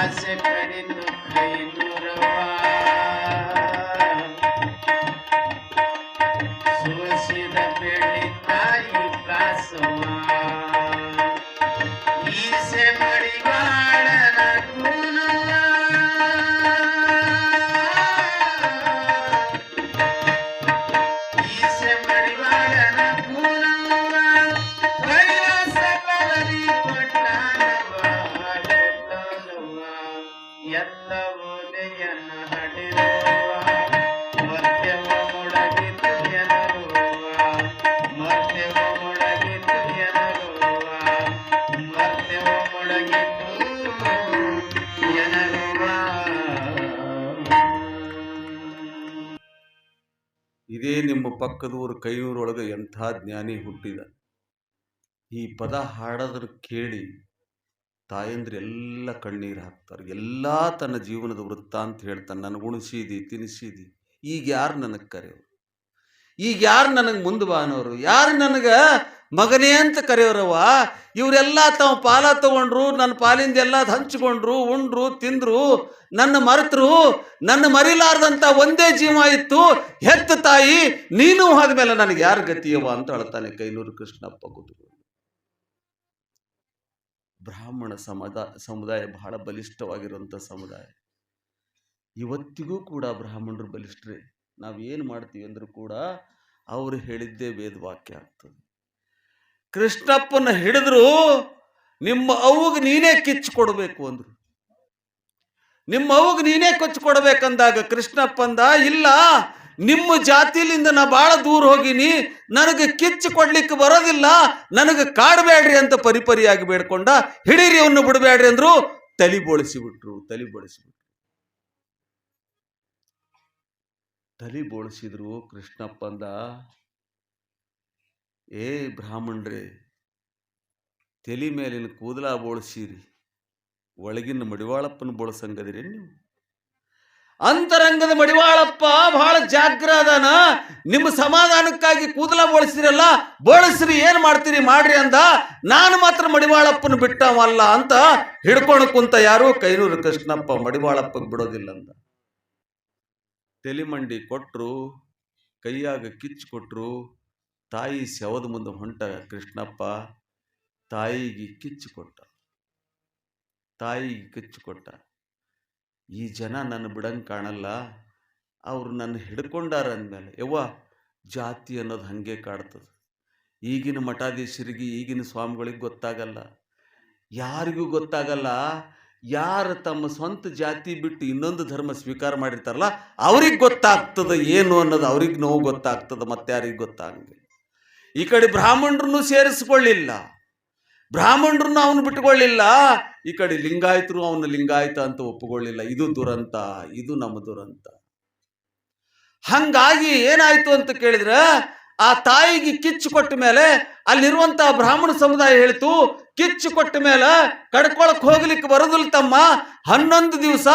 ಆಸೆ ಕಡಿದು ಕೈನೂರವ ಸೋಸಿದ ಬೆಳ್ಳಿ ತಾಯಿ ಕಾಸವ ಈಸೆ ಮಡಿವಾಳನ ಕೂನವ ಈಸೆ ಮಡಿವಾಳನ ಕೂನವ ಕೈಲಾಸ ಬದಲಿ ಕೊಟ್ಟಾನವ ಕೊಟ್ಟನವ ಎತ್ತ ಓದೆಯನ್ನ ಹಡಿರುವ ಮರ್ತ್ಯವ ಮುಡಗಿತು ಎನರುವ ಮರ್ತ್ಯವ ಮುಡಗಿತು ಎನರುವ ಮರ್ತ್ಯವ ಮುಡಗಿತು ಎನರುವ ಇದೇ ನಿಮ್ಮ ಪಕ್ಕದೂರು ಕೈನೂರೊಳಗೆ ಎಂಥ ಜ್ಞಾನಿ ಹುಟ್ಟಿದ. ಈ ಪದ ಹಾಡೋದ್ರ ಕೇಳಿ ತಾಯಂದ್ರೆ ಎಲ್ಲ ಕಣ್ಣೀರು ಹಾಕ್ತಾರೆ. ಎಲ್ಲ ತನ್ನ ಜೀವನದ ವೃತ್ತಾಂತ ಹೇಳ್ತಾನೆ. ನನಗೆ ಉಣಿಸಿದಿ ತಿನ್ನಿಸಿದಿ, ಈಗ ಯಾರು ನನಗೆ ಕರೆಯೋರು, ಈಗ ಯಾರು ನನಗೆ ಮುಂದೆ ಬಾನೋರು, ಯಾರು ನನಗೆ ಮಗನೇ ಅಂತ ಕರೆಯೋರವ. ಇವರೆಲ್ಲ ತಾವು ಪಾಲ ತಗೊಂಡ್ರು, ನನ್ನ ಪಾಲಿಂದ ಎಲ್ಲ ಹಂಚಿಕೊಂಡ್ರು, ಉಂಡ್ರು, ತಿಂದ್ರು, ನನ್ನ ಮರೆತರು. ನನ್ನ ಮರಿಲಾರ್ದಂಥ ಒಂದೇ ಜೀವ ಇತ್ತು, ಹೆತ್ತ ತಾಯಿ ನೀನು ಹೋದ್ಮೇಲೆ ನನಗೆ ಯಾರು ಗತಿಯವ ಅಂತ ಹೇಳ್ತಾನೆ ಕೈನೂರು ಕೃಷ್ಣಪ್ಪ ಕೂತ್ಕೊಂಡು. ಬ್ರಾಹ್ಮಣ ಸಮುದಾಯ ಬಹಳ ಬಲಿಷ್ಠವಾಗಿರುವಂಥ ಸಮುದಾಯ. ಇವತ್ತಿಗೂ ಕೂಡ ಬ್ರಾಹ್ಮಣರು ಬಲಿಷ್ಠರೇ. ನಾವೇನು ಮಾಡ್ತೀವಿ ಅಂದರೂ ಕೂಡ ಅವರು ಹೇಳಿದ್ದೇ ವೇದವಾಕ್ಯ ಆಗ್ತದೆ. ಕೃಷ್ಣಪ್ಪನ ಹಿಡಿದ್ರು ನಿಮ್ಮ ಅವ್ವಗೆ ನೀನೇ ಕಿಚ್ಚು ಕೊಡಬೇಕು ಅಂದ್ರು. ನಿಮ್ಮ ಅವ್ವಗೆ ನೀನೇ ಕೊಚ್ಚು ಕೊಡಬೇಕಂದಾಗ ಕೃಷ್ಣಪ್ಪಂದ, ಇಲ್ಲ ನಿಮ್ಮ ಜಾತಿಲಿಂದ ನಾ ಭಾಳ ದೂರ ಹೋಗಿನಿ, ನನಗೆ ಕಿಚ್ಚು ಕೊಡ್ಲಿಕ್ಕೆ ಬರೋದಿಲ್ಲ, ನನಗೆ ಕಾಡಬೇಡ್ರಿ ಅಂತ ಪರಿಪರಿಯಾಗಿ ಬೇಡ್ಕೊಂಡ. ಹಿಡೀರಿ ಅವನ್ನ ಬಿಡಬೇಡ್ರಿ ಅಂದ್ರು. ತಲಿ ಬೋಳಿಸಿಬಿಟ್ರು. ತಲಿ ಬೋಳಿಸಿದ್ರು. ಕೃಷ್ಣಪ್ಪಂದ, ಏ ಬ್ರಾಹ್ಮಣ್ರೆ, ತಲೆ ಮೇಲಿನ ಕೂದಲ ಬೋಳಿಸಿರಿ, ಒಳಗಿನ ಮಡಿವಾಳಪ್ಪನ ಬೋಳ್ಸಂಗದಿರಿ ನೀವು. ಅಂತರಂಗದ ಮಡಿವಾಳಪ್ಪ ಬಹಳ ಜಾಗ್ರ ಅದಾನ. ನಿಮ್ಮ ಸಮಾಧಾನಕ್ಕಾಗಿ ಕೂದಲ ಬೋಳಿಸಿರಲ್ಲ, ಬೋಳಿಸ್ರಿ, ಏನ್ ಮಾಡ್ತೀರಿ ಮಾಡ್ರಿ ಅಂದ. ನಾನು ಮಾತ್ರ ಮಡಿವಾಳಪ್ಪನ ಬಿಟ್ಟವಲ್ಲ ಅಂತ ಹಿಡ್ಕೊಂಡು ಕುಂತ ಯಾರು? ಕೈನೂರು ಕೃಷ್ಣಪ್ಪ. ಮಡಿವಾಳಪ್ಪಗೆ ಬಿಡೋದಿಲ್ಲ ಅಂದ. ತೆಲಿಮಂಡಿ ಕೊಟ್ರು, ಕೈಯಾಗ ಕಿಚ್ಚು ಕೊಟ್ರು. ತಾಯಿ ಶವದ ಮುಂದೆ ಹೊಂಟ ಕೃಷ್ಣಪ್ಪ ತಾಯಿಗೆ ಕಿಚ್ಚು ಕೊಟ್ಟ. ಈ ಜನ ನನ್ನ ಬಿಡಂಗೆ ಕಾಣಲ್ಲ, ಅವ್ರು ನನ್ನ ಹಿಡ್ಕೊಂಡಾರ ಅಂದಮೇಲೆ ಯವ್ವ ಜಾತಿ ಅನ್ನೋದು ಹಾಗೆ ಕಾಡ್ತದೆ. ಈಗಿನ ಮಠಾಧೀಶರಿಗೆ, ಈಗಿನ ಸ್ವಾಮಿಗಳಿಗೆ ಗೊತ್ತಾಗಲ್ಲ, ಯಾರಿಗೂ ಗೊತ್ತಾಗಲ್ಲ. ಯಾರು ತಮ್ಮ ಸ್ವಂತ ಜಾತಿ ಬಿಟ್ಟು ಇನ್ನೊಂದು ಧರ್ಮ ಸ್ವೀಕಾರ ಮಾಡಿರ್ತಾರಲ್ಲ ಅವ್ರಿಗೆ ಗೊತ್ತಾಗ್ತದೆ ಏನು ಅನ್ನೋದು. ಅವ್ರಿಗೆ ನೋವು ಗೊತ್ತಾಗ್ತದೆ, ಮತ್ತೆ ಯಾರಿಗೆ ಗೊತ್ತಾಗಂಗಿಲ್ಲ. ಈ ಕಡೆ ಬ್ರಾಹ್ಮಣರನ್ನು ಸೇರಿಸ್ಕೊಳ್ಳಿಲ್ಲ, ಬ್ರಾಹ್ಮಣರನ್ನು ಅವನು ಬಿಟ್ಟುಕೊಳ್ಳಿಲ್ಲ. ಈ ಕಡೆ ಲಿಂಗಾಯತರು ಅವನು ಲಿಂಗಾಯತ ಅಂತ ಒಪ್ಪುಕೊಳ್ಳಿಲ್ಲ. ಇದು ದುರಂತ, ಇದು ನಮ್ಮ ದುರಂತ. ಹಂಗಾಗಿ ಏನಾಯ್ತು ಅಂತ ಕೇಳಿದ್ರೆ, ಆ ತಾಯಿಗೆ ಕಿಚ್ಚು ಕೊಟ್ಟ ಮೇಲೆ ಅಲ್ಲಿರುವಂತಹ ಬ್ರಾಹ್ಮಣ ಸಮುದಾಯ ಹೇಳಿತು, ಕಿಚ್ಚು ಕೊಟ್ಟ ಮೇಲೆ ಕಡ್ಕೊಳಕ್ ಹೋಗ್ಲಿಕ್ಕೆ ಬರೋದಿಲ್ಲ ತಮ್ಮ, 11 ದಿವಸ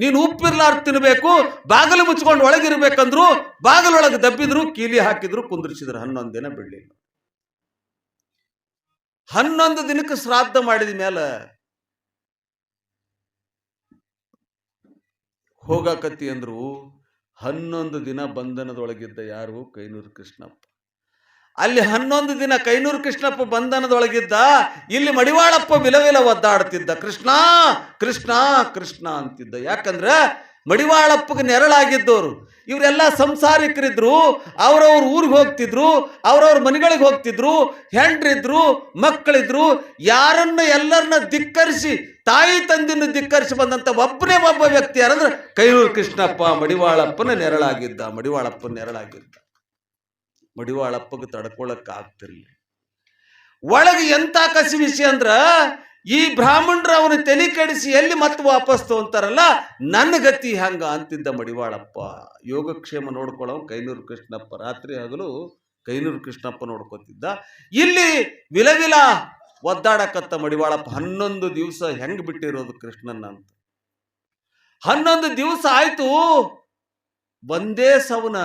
ನೀನು ಉಪ್ಪಿರ್ಲಾರ್ದು ತಿನ್ಬೇಕು, ಬಾಗಿಲು ಮುಚ್ಕೊಂಡು ಒಳಗಿರ್ಬೇಕಂದ್ರು. ಬಾಗಿಲೊಳಗೆ ದಬ್ಬಿದ್ರು, ಕೀಲಿ ಹಾಕಿದ್ರು, ಕುಂದ್ರಿಸಿದ್ರು. 11 ದಿನ ಬಿಡ್ಲಿಲ್ಲ. 11 ದಿನಕ್ಕೆ ಶ್ರಾದ್ದ ಮಾಡಿದ ಮೇಲೆ ಹೋಗಾಕತ್ತಿ ಅಂದ್ರು. 11 ದಿನ ಬಂಧನದೊಳಗಿದ್ದ ಯಾರು? ಕೈನೂರು ಕೃಷ್ಣಪ್ಪ. ಅಲ್ಲಿ 11 ದಿನ ಕೈನೂರು ಕೃಷ್ಣಪ್ಪ ಬಂಧನದೊಳಗಿದ್ದ. ಇಲ್ಲಿ ಮಡಿವಾಳಪ್ಪ ವಿಲವಿಲ ಒದ್ದಾಡ್ತಿದ್ದ, ಕೃಷ್ಣ ಕೃಷ್ಣ ಕೃಷ್ಣ ಅಂತಿದ್ದ. ಯಾಕಂದ್ರೆ ಮಡಿವಾಳಪ್ಪಗೆ ನೆರಳಾಗಿದ್ದವರು ಇವರೆಲ್ಲ ಸಂಸಾರಿಕರಿದ್ರು. ಅವ್ರವ್ರ ಊರಿಗೆ ಹೋಗ್ತಿದ್ರು, ಅವ್ರವ್ರ ಮನೆಗಳಿಗೆ ಹೋಗ್ತಿದ್ರು, ಹೆಂಡ್ರಿದ್ರು, ಮಕ್ಕಳಿದ್ರು. ಎಲ್ಲರನ್ನ ಧಿಕ್ಕರಿಸಿ, ತಾಯಿ ತಂದಿನ ಧಿಕ್ಕರಿಸಿ ಬಂದಂತ ಒಬ್ಬನೇ ಒಬ್ಬ ವ್ಯಕ್ತಿ ಯಾರಂದ್ರೆ ಕೈನೂರು ಕೃಷ್ಣಪ್ಪ. ಮಡಿವಾಳಪ್ಪನ ನೆರಳಾಗಿದ್ದ. ಮಡಿವಾಳಪ್ಪಗೆ ತಡ್ಕೊಳಕ್ ಆಗ್ತಿರ್ಲಿ. ಒಳಗೆ ಎಂತ ಕಸಿ ವಿಷಯ ಅಂದ್ರ, ಈ ಬ್ರಾಹ್ಮಣರು ಅವನ ತಲೆ ಕೆಡಿಸಿ ಎಲ್ಲಿ ಮತ್ತೆ ವಾಪಸ್ ತಗೊಂತಾರಲ್ಲ, ನನ್ನ ಗತಿ ಹಂಗ ಅಂತಿದ್ದ ಮಡಿವಾಳಪ್ಪ. ಯೋಗಕ್ಷೇಮ ನೋಡ್ಕೊಳ್ಳೋ ಕೈನೂರು ಕೃಷ್ಣಪ್ಪ. ರಾತ್ರಿ ಹಗಲು ಕೈನೂರು ಕೃಷ್ಣಪ್ಪ ನೋಡ್ಕೊತಿದ್ದ. ಇಲ್ಲಿ ವಿಲವಿಲ ಒದ್ದಾಡಕತ್ತ ಮಡಿವಾಳಪ್ಪ. 11 ದಿವಸ ಹೆಂಗ್ ಬಿಟ್ಟಿರೋದು ಕೃಷ್ಣನ್ನ ಅಂತ. 11 ದಿವಸ ಆಯ್ತು. ಒಂದೇ ಸವನ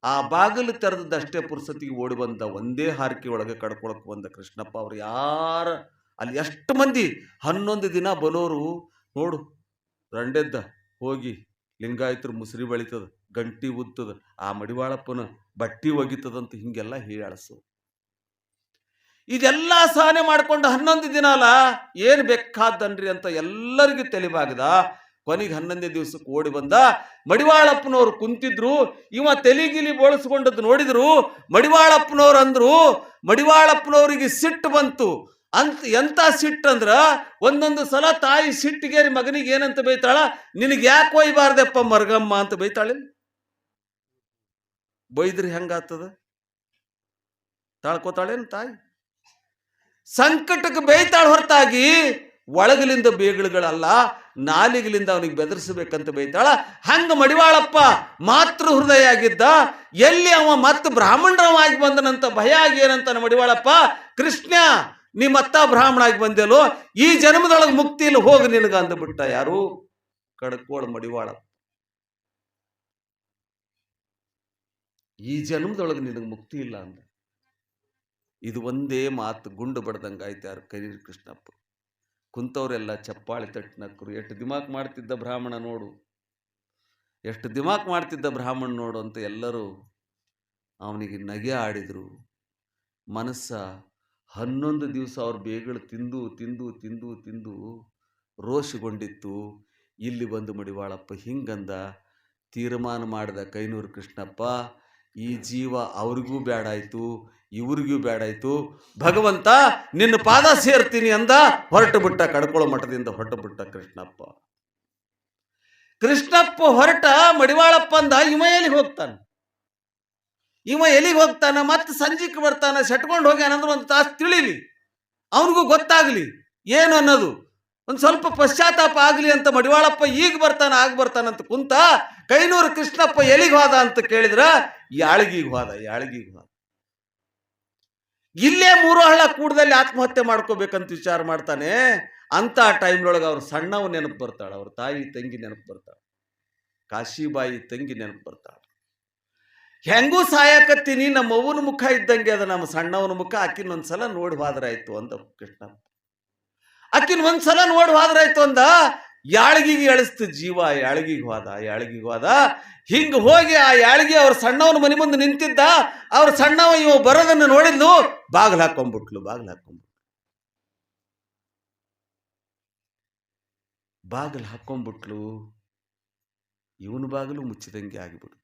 ಆ ಬಾಗಿಲು ತೆರೆದಷ್ಟೇ ಪುರ್ಸತಿಗೆ ಓಡಿ ಬಂದ. ಒಂದೇ ಹಾರಿಕೆ ಒಳಗೆ ಕಡ್ಕೊಳಕ್ ಬಂದ ಕೃಷ್ಣಪ್ಪ. ಅವ್ರು ಯಾರ ಅಲ್ಲಿ ಎಷ್ಟು ಮಂದಿ 11 ದಿನ ಬರೋರು ನೋಡು. ರಂಡೆದ್ದ ಹೋಗಿ ಲಿಂಗಾಯತರು ಮುಸುರಿ ಬಳಿತದ, ಗಂಟಿ ಉತ್ತದ, ಆ ಮಡಿವಾಳಪ್ಪನ ಬಟ್ಟಿ ಒಗಿತದಂತ ಹಿಂಗೆಲ್ಲ ಹೇಳಸು. ಇದೆಲ್ಲ ಸಹನೆ ಮಾಡ್ಕೊಂಡು 11 ದಿನ ಅಲ್ಲ, ಏನು ಬೇಕಾದನ್ರಿ ಅಂತ ಎಲ್ಲರಿಗೂ ತೆಲಿಬಾಗದ. ಕೊನೆಗೆ 11ನೇ ದಿವಸಕ್ಕೆ ಓಡಿ ಬಂದ. ಮಡಿವಾಳಪ್ಪನವ್ರು ಕುಂತಿದ್ರು, ಇವ ತೆಲಿಗಿಲಿ ಬೋಳಿಸ್ಕೊಂಡದ್ದು ನೋಡಿದ್ರು. ಮಡಿವಾಳಪ್ಪನವ್ರು ಅಂದ್ರು, ಮಡಿವಾಳಪ್ಪನವ್ರಿಗೆ ಸಿಟ್ಟು ಬಂತು. ಎಂತ ಸಿಟ್ಟಂದ್ರ, ಒಂದೊಂದು ಸಲ ತಾಯಿ ಸಿಟ್ಟಿಗೇರಿ ಮಗನಿಗೆ ಏನಂತ ಬೈತಾಳ, ನಿನಗೆ ಯಾಕೆ ಒಯ್ಬಾರ್ದಪ್ಪ ಮರ್ಗಮ್ಮ ಅಂತ ಬೈತಾಳೆ. ಬೈದ್ರಿ ಹೆಂಗಾಗ್ತದ? ತಾಳ್ಕೋತಾಳೇನು ತಾಯಿ? ಸಂಕಟಕ್ಕೆ ಬೈತಾಳ ಹೊರತಾಗಿ ಒಳಗಲಿಂದ ಬೇಗಳುಗಳಲ್ಲ, ನಾಲಿಗಲಿಂದ ಅವನಿಗೆ ಬೆದರಿಸಬೇಕಂತ ಬೈತಾಳ. ಹಂಗ ಮಡಿವಾಳಪ್ಪ ಮಾತೃ ಹೃದಯ ಆಗಿದ್ದ. ಎಲ್ಲಿ ಅವ ಮತ್ತೆ ಬ್ರಾಹ್ಮಣರವಾಗಿ ಬಂದನಂತ ಭಯ ಆಗಿ ಏನಂತ ಮಡಿವಾಳಪ್ಪ, ಕೃಷ್ಣ ನಿಮ್ಮತ್ತ ಬ್ರಾಹ್ಮಣ ಆಗಿ ಬಂದೇಲೋ, ಈ ಜನ್ಮದೊಳಗೆ ಮುಕ್ತಿ ಇಲ್ಲ, ಹೋಗಿ ನಿನಗ ಅಂದ್ಬಿಟ್ಟ. ಯಾರು? ಕಡ್ಕೋಳ ಮಡಿವಾಳಪ್ಪ. ಈ ಜನ್ಮದೊಳಗೆ ನಿನಗೆ ಮುಕ್ತಿ ಇಲ್ಲ ಅಂದ. ಇದು ಒಂದೇ ಮಾತು ಗುಂಡು ಬಡ್ದಂಗಾಯ್ತು ಯಾರು ಕರೀರಿ ಕೃಷ್ಣಪ್ಪ. ಕುಂತವ್ರೆಲ್ಲ ಚಪ್ಪಾಳಿ ತಟ್ಟಿನಕ್ಕರು. ಎಷ್ಟು ದಿಮಾಕ್ ಮಾಡ್ತಿದ್ದ ಬ್ರಾಹ್ಮಣ ನೋಡು, ಎಷ್ಟು ದಿಮಾಕ್ ಮಾಡ್ತಿದ್ದ ಬ್ರಾಹ್ಮಣ ನೋಡು ಅಂತ ಎಲ್ಲರೂ ಅವನಿಗೆ ನಗೆ ಆಡಿದರು. ಮನಸ್ಸ 11 ದಿವಸ ಅವ್ರ ಬೇಗಳು ತಿಂದು ತಿಂದು ತಿಂದು ತಿಂದು ರೋಷಗೊಂಡಿತ್ತು. ಇಲ್ಲಿ ಬಂದು ಮಡಿವಾಳಪ್ಪ ಹಿಂಗಂದ. ತೀರ್ಮಾನ ಮಾಡಿದ ಕೈನೂರು ಕೃಷ್ಣಪ್ಪ, ಈ ಜೀವ ಅವ್ರಿಗೂ ಬೇಡಾಯ್ತು, ಇವ್ರಿಗೂ ಬೇಡಾಯ್ತು, ಭಗವಂತ ನಿನ್ನ ಪಾದ ಸೇರ್ತೀನಿ ಅಂದ. ಹೊರಟು ಬಿಟ್ಟ, ಕಡ್ಕೊಳ್ಳೋ ಮಠದಿಂದ ಹೊರಟು ಬಿಟ್ಟ ಕೃಷ್ಣಪ್ಪ. ಕೃಷ್ಣಪ್ಪ ಹೊರಟ, ಮಡಿವಾಳಪ್ಪ ಅಂದ, ಇವ ಎಲ್ಲಿಗೆ ಹೋಗ್ತಾನ, ಇವ ಎಲ್ಲಿಗೆ ಹೋಗ್ತಾನ, ಮತ್ತೆ ಸಂಜೆಗೆ ಬರ್ತಾನ, ಸೆಟ್ಕೊಂಡು ಹೋಗ್ಯಾನಂದ್ರೆ ಒಂದು ತಾಸು ತಿಳಿಲಿ, ಅವನಿಗೂ ಗೊತ್ತಾಗ್ಲಿ ಏನು ಅನ್ನೋದು, ಒಂದು ಸ್ವಲ್ಪ ಪಶ್ಚಾತ್ತಾಪ ಆಗಲಿ ಅಂತ ಮಡಿವಾಳಪ್ಪ ಈಗ ಬರ್ತಾನ ಆಗ ಬರ್ತಾನಂತ ಕುಂತ. ಕೈನೂರು ಕೃಷ್ಣಪ್ಪ ಎಲ್ಲಿಗೆ ಹೋದ ಅಂತ ಕೇಳಿದ್ರ, ಯಾಳಗಿಗೆ ಹೋದ. ಯಾಳಗಿಗೆ ಹೋದ. ಇಲ್ಲೇ 3 ಹಳ್ಳ ಕೂಡದಲ್ಲಿ ಆತ್ಮಹತ್ಯೆ ಮಾಡ್ಕೋಬೇಕಂತ ವಿಚಾರ ಮಾಡ್ತಾನೆ. ಅಂತ ಟೈಮ್ನೊಳಗೆ ಅವ್ರ ಸಣ್ಣವ ನೆನಪು ಬರ್ತಾಳ, ಅವ್ರ ತಾಯಿ ತಂಗಿ ನೆನಪು ಬರ್ತಾಳ, ಕಾಶಿಬಾಯಿ ತಂಗಿ ನೆನಪು ಬರ್ತಾಳ. ಹೆಂಗೂ ಸಾಯಕತ್ತೀನಿ, ನಮ್ಮ ಅವ್ವನ ಮುಖ ಇದ್ದಂಗೆ ಅದ ನಮ್ಮ ಸಣ್ಣವನ ಮುಖ, ಆಕಿನ ಒಂದ್ಸಲ ನೋಡಿ ಹೋದ್ರಾಯ್ತು ಅಂದ ಕೃಷ್ಣ. ಆಕಿನ ಒಂದ್ಸಲ ನೋಡಿ ಹೋದ್ರಾಯ್ತು ಅಂದ. ಯಾಳಗಿಗೆ ಎಳಿಸ್ತು ಜೀವ. ಯಾಳಗಿಗೆ ಹೋದ. ಯಾಳಗಿಗೆ ಹೋದ. ಹಿಂಗ ಹೋಗಿ ಆ ಯಾಳಗಿ ಅವ್ರ ಸಣ್ಣವನ ಮನೆ ಮುಂದೆ ನಿಂತಿದ್ದ. ಅವ್ರ ಸಣ್ಣವ ಇವ ಬರೋದನ್ನು ನೋಡಿದ್ಲು, ಬಾಗಿಲು ಹಾಕೊಂಡ್ಬಿಟ್ಲು. ಬಾಗಿಲು ಹಾಕೊಂಡ್ಬಿಟ್ಲು. ಇವನು ಬಾಗಿಲು ಮುಚ್ಚಿದಂಗೆ ಆಗಿಬಿಡ್ತು.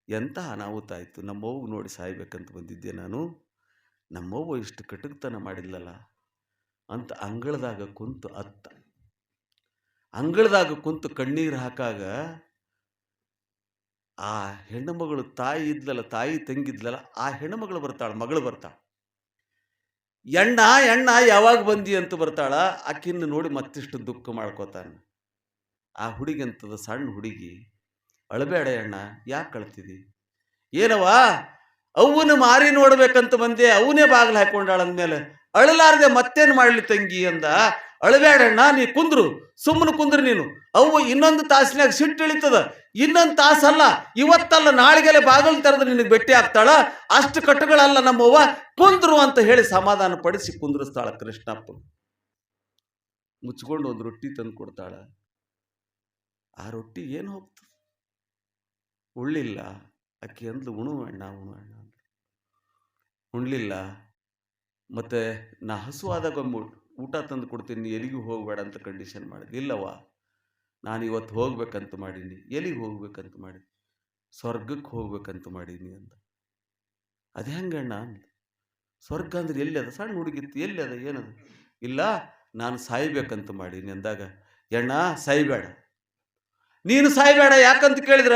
ಎಂತ ಅನಾಹುತ ಆಯ್ತು. ನಮ್ಮವ್ವ ನೋಡಿ ಸಾಯ್ಬೇಕಂತ ಬಂದಿದ್ದೆ ನಾನು, ನಮ್ಮವ್ವ ಇಷ್ಟು ಕಟುಕ್ತನ ಮಾಡಿಲ್ಲಲ್ಲ ಅಂತ ಅಂಗಳದಾಗ ಕುಂತು ಅತ್ತ. ಅಂಗಳದಾಗ ಕುಂತು ಕಣ್ಣೀರು ಹಾಕಾಗ ಆ ಹೆಣ್ಣು ಮಗಳು ತಾಯಿ ಇದ್ಲಲ್ಲ, ತಾಯಿ ತಂಗಿದ್ಲಲ್ಲ, ಆ ಹೆಣ್ಣು ಮಗಳು ಬರ್ತಾಳ, ಮಗಳು ಬರ್ತಾಳ. ಎಣ್ಣ ಯಾವಾಗ ಬಂದಿ ಅಂತ ಬರ್ತಾಳ. ಆಕಿನ್ನು ನೋಡಿ ಮತ್ತಿಷ್ಟು ದುಃಖ ಮಾಡ್ಕೋತಾನೆ. ಆ ಹುಡುಗಿ ಅಂತದ ಸಣ್ಣ ಹುಡುಗಿ, ಅಳಬೇಡ ಅಣ್ಣ, ಯಾಕೆ ಕಳ್ತಿದಿ, ಏನವ ಅವನು ಮಾರಿ ನೋಡ್ಬೇಕಂತ ಬಂದೆ, ಅವನೇ ಬಾಗಿಲು ಹಾಕೊಂಡಾಳ ಅಂದ್ಮೇಲೆ ಅಳಲಾರ್ದೆ ಮತ್ತೇನು ಮಾಡಲಿ ತಂಗಿ ಅಂದ. ಅಳಬೇಡಣ್ಣ, ನೀ ಕುಂದ್ರು, ಸುಮ್ಮನೆ ಕುಂದ್ರು ನೀನು. ಅವು ಇನ್ನೊಂದು ತಾಸಿನಾಗ ಸಿಟ್ಟು ಇಳಿತದ, ಇನ್ನೊಂದು ತಾಸಲ್ಲ, ಇವತ್ತಲ್ಲ ನಾಳೆಗೆಲೆ ಬಾಗಿಲು ತೆರೆದು ನಿನಗೆ ಭೇಟಿ ಆಗ್ತಾಳ. ಅಷ್ಟು ಕಟ್ಟುಗಳಲ್ಲ ನಮ್ಮವ್ವ, ಕುಂದ್ರು ಅಂತ ಹೇಳಿ ಸಮಾಧಾನ ಪಡಿಸಿ ಕುಂದ್ರಿಸ್ತಾಳ. ಕೃಷ್ಣಪ್ಪ ಮುಚ್ಕೊಂಡು ಒಂದು ರೊಟ್ಟಿ ತಂದು ಕೊಡ್ತಾಳ. ಆ ರೊಟ್ಟಿ ಏನು ಹೋಗ್ತದೆ, ಉಳ್ಳಿಲ್ಲ. ಅಕ್ಕಿ ಅಂದ್ಲು, ಉಣು ಅಣ್ಣ ಉಣ್ಲಿಲ್ಲ. ಮತ್ತೆ ನಾ ಹಸುವಾದಾಗ ಊಟ ತಂದು ಕೊಡ್ತೀನಿ, ಎಲ್ಲಿಗೂ ಹೋಗ್ಬೇಡ ಅಂತ ಕಂಡೀಷನ್ ಮಾಡಿದ್ವಿ. ಇಲ್ಲವ, ನಾನು ಇವತ್ತು ಹೋಗ್ಬೇಕಂತ ಮಾಡೀನಿ. ಎಲ್ಲಿಗೆ ಹೋಗ್ಬೇಕಂತ ಮಾಡೀನಿ? ಸ್ವರ್ಗಕ್ಕೆ ಹೋಗ್ಬೇಕಂತ ಮಾಡೀನಿ ಅಂದ. ಅದು ಹೆಂಗಣ್ಣ ಅಂದ. ಸ್ವರ್ಗ ಅಂದ್ರೆ ಎಲ್ಲಿ ಅದ? ಸಣ್ಣ ಹುಡುಗಿತ್ತು, ಎಲ್ಲಿ ಅದ, ಏನದ? ಇಲ್ಲ, ನಾನು ಸಾಯ್ಬೇಕಂತ ಮಾಡೀನಿ ಅಂದಾಗ, ಎಣ್ಣ ಸಾಯ್ಬೇಡ, ನೀನು ಸಾಯ್ಬೇಡ. ಯಾಕಂತ ಕೇಳಿದ್ರ,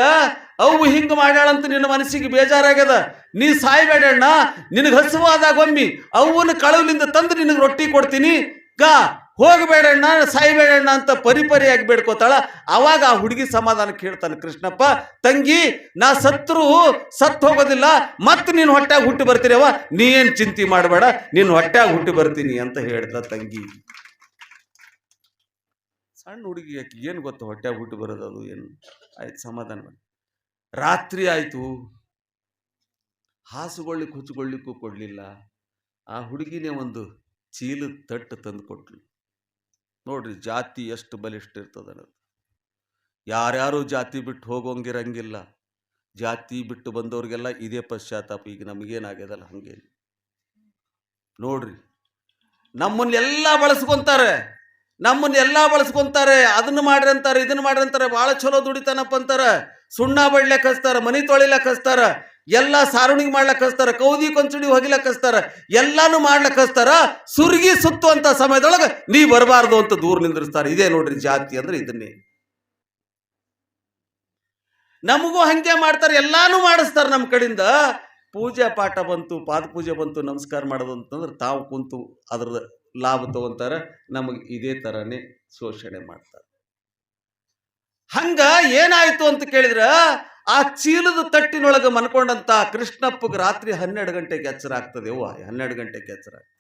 ಅವು ಹಿಂಗ ಮಾಡ್ಯಾಳಂತ ನಿನ್ನ ಮನಸ್ಸಿಗೆ ಬೇಜಾರಾಗ್ಯದ, ನೀ ಸಾಯ್ಬೇಡಣ್ಣ. ನಿನಗೆ ಹಸುವಾದಾಗ ಒಮ್ಮಿ ಅವನ ಕಳವಲಿಂದ ತಂದು ನಿನಗೆ ರೊಟ್ಟಿ ಕೊಡ್ತೀನಿ, ಹೋಗಬೇಡಣ್ಣ, ಸಾಯ್ಬೇಡಣ್ಣ ಅಂತ ಪರಿಪರಿಯಾಗಿ ಬೇಡ್ಕೋತಾಳ. ಅವಾಗ ಆ ಹುಡುಗಿ ಸಮಾಧಾನ ಕೇಳ್ತಾನೆ ಕೃಷ್ಣಪ್ಪ, ತಂಗಿ ನಾ ಸತ್ರು ಸತ್ತು ಹೋಗೋದಿಲ್ಲ, ಮತ್ತೆ ನೀನು ಹೊಟ್ಟ್ಯಾಗ ಹುಟ್ಟಿ ಬರ್ತೀರಿ, ಅವ ನೀ ಏನು ಚಿಂತೆ ಮಾಡಬೇಡ, ನೀನು ಹೊಟ್ಟ್ಯಾಗ ಹುಟ್ಟಿ ಬರ್ತೀನಿ ಅಂತ ಹೇಳ್ದ ತಂಗಿ. ಸಣ್ಣ ಹುಡುಗಿ ಯಾಕೆ ಏನು ಗೊತ್ತು ಹೊಟ್ಟ್ಯಾಗ ಹುಟ್ಟಿ ಬರೋದು, ಅದು ಏನು ಆಯ್ತು, ಸಮಾಧಾನ ಮಾಡಿ. ರಾತ್ರಿ ಆಯಿತು, ಹಾಸುಗೊಳ್ಳಿಕ್ಕೆ ಹುಚ್ಚುಗೊಳ್ಳಿಕ್ಕೂ ಕೊಡಲಿಲ್ಲ. ಆ ಹುಡುಗಿನೇ ಒಂದು ಚೀಲದ ತಟ್ಟು ತಂದು ಕೊಟ್ಲು. ನೋಡ್ರಿ ಜಾತಿ ಎಷ್ಟು ಬಲಿಷ್ಠ ಇರ್ತದ ಅನ್ನೋದು. ಯಾರ್ಯಾರು ಜಾತಿ ಬಿಟ್ಟು ಹೋಗೋಂಗಿರಂಗಿಲ್ಲ. ಜಾತಿ ಬಿಟ್ಟು ಬಂದವ್ರಿಗೆಲ್ಲ ಇದೇ ಪಶ್ಚಾತ್ತಾಪ. ಈಗ ನಮಗೇನಾಗ್ಯದಲ್ಲ ಹಂಗೆ ನೋಡ್ರಿ, ನಮ್ಮನ್ನೆಲ್ಲ ಬಳಸ್ಕೊಂತಾರೆ. ಅದನ್ನು ಮಾಡ್ರಿ ಅಂತಾರೆ, ಇದನ್ನು ಮಾಡ್ರಿ ಅಂತಾರೆ. ಭಾಳ ಚಲೋ ದುಡಿತಾನಪ್ಪ ಅಂತಾರೆ. ಸುಣ್ಣ ಬಡ್ಲಕ್ಕೆ ಹಚ್ತಾರ, ಮನಿ ತೊಳಿಲಕ್ಕೆ ಹಚ್ತಾರ, ಎಲ್ಲ ಸಾರುಣಿಗೆ ಮಾಡ್ಲಕ್ಕೆ ಹಚ್ತಾರ, ಕೌದಿ ಕೊಂಚಡಿ ಹೊಗಿಲಕ್ಕೆ ಹಚ್ತಾರ, ಎಲ್ಲಾನು ಮಾಡ್ಲಕ್ಕೆ ಹಚ್ತಾರ. ಸುರ್ಗಿ ಸುತ್ತುವಂತ ಸಮಯದೊಳಗೆ ನೀ ಬರಬಾರ್ದು ಅಂತ ದೂರ ನಿಂದ್ರಿಸ್ತಾರೆ. ಇದೇ ನೋಡ್ರಿ ಜಾತಿ ಅಂದ್ರೆ ಇದನ್ನೇ. ನಮಗೂ ಹಂಗೆ ಮಾಡ್ತಾರೆ, ಎಲ್ಲಾನು ಮಾಡಿಸ್ತಾರೆ ನಮ್ಮ ಕಡೆಯಿಂದ. ಪೂಜೆ ಪಾಠ ಬಂತು, ಪಾದ ಪೂಜೆ ಬಂತು, ನಮಸ್ಕಾರ ಮಾಡೋದು ಅಂತಂದ್ರೆ ತಾವು ಕುಂತು ಅದ್ರದ್ದು ಲಾಭ ತಗೊಂತಾರೆ. ನಮಗೆ ಇದೇ ಥರನೇ ಶೋಷಣೆ ಮಾಡ್ತಾರೆ. ಹಂಗ ಏನಾಯ್ತು ಅಂತ ಕೇಳಿದ್ರ, ಆ ಚೀಲದ ತಟ್ಟಿನೊಳಗೆ ಮನ್ಕೊಂಡಂತ ಕೃಷ್ಣಪ್ಪಗೆ ರಾತ್ರಿ 12 ಗಂಟೆಗೆ ಎಚ್ಚರ ಆಗ್ತದೆ. 12 ಗಂಟೆಗೆ ಎಚ್ಚರ ಆಗ್ತದೆ.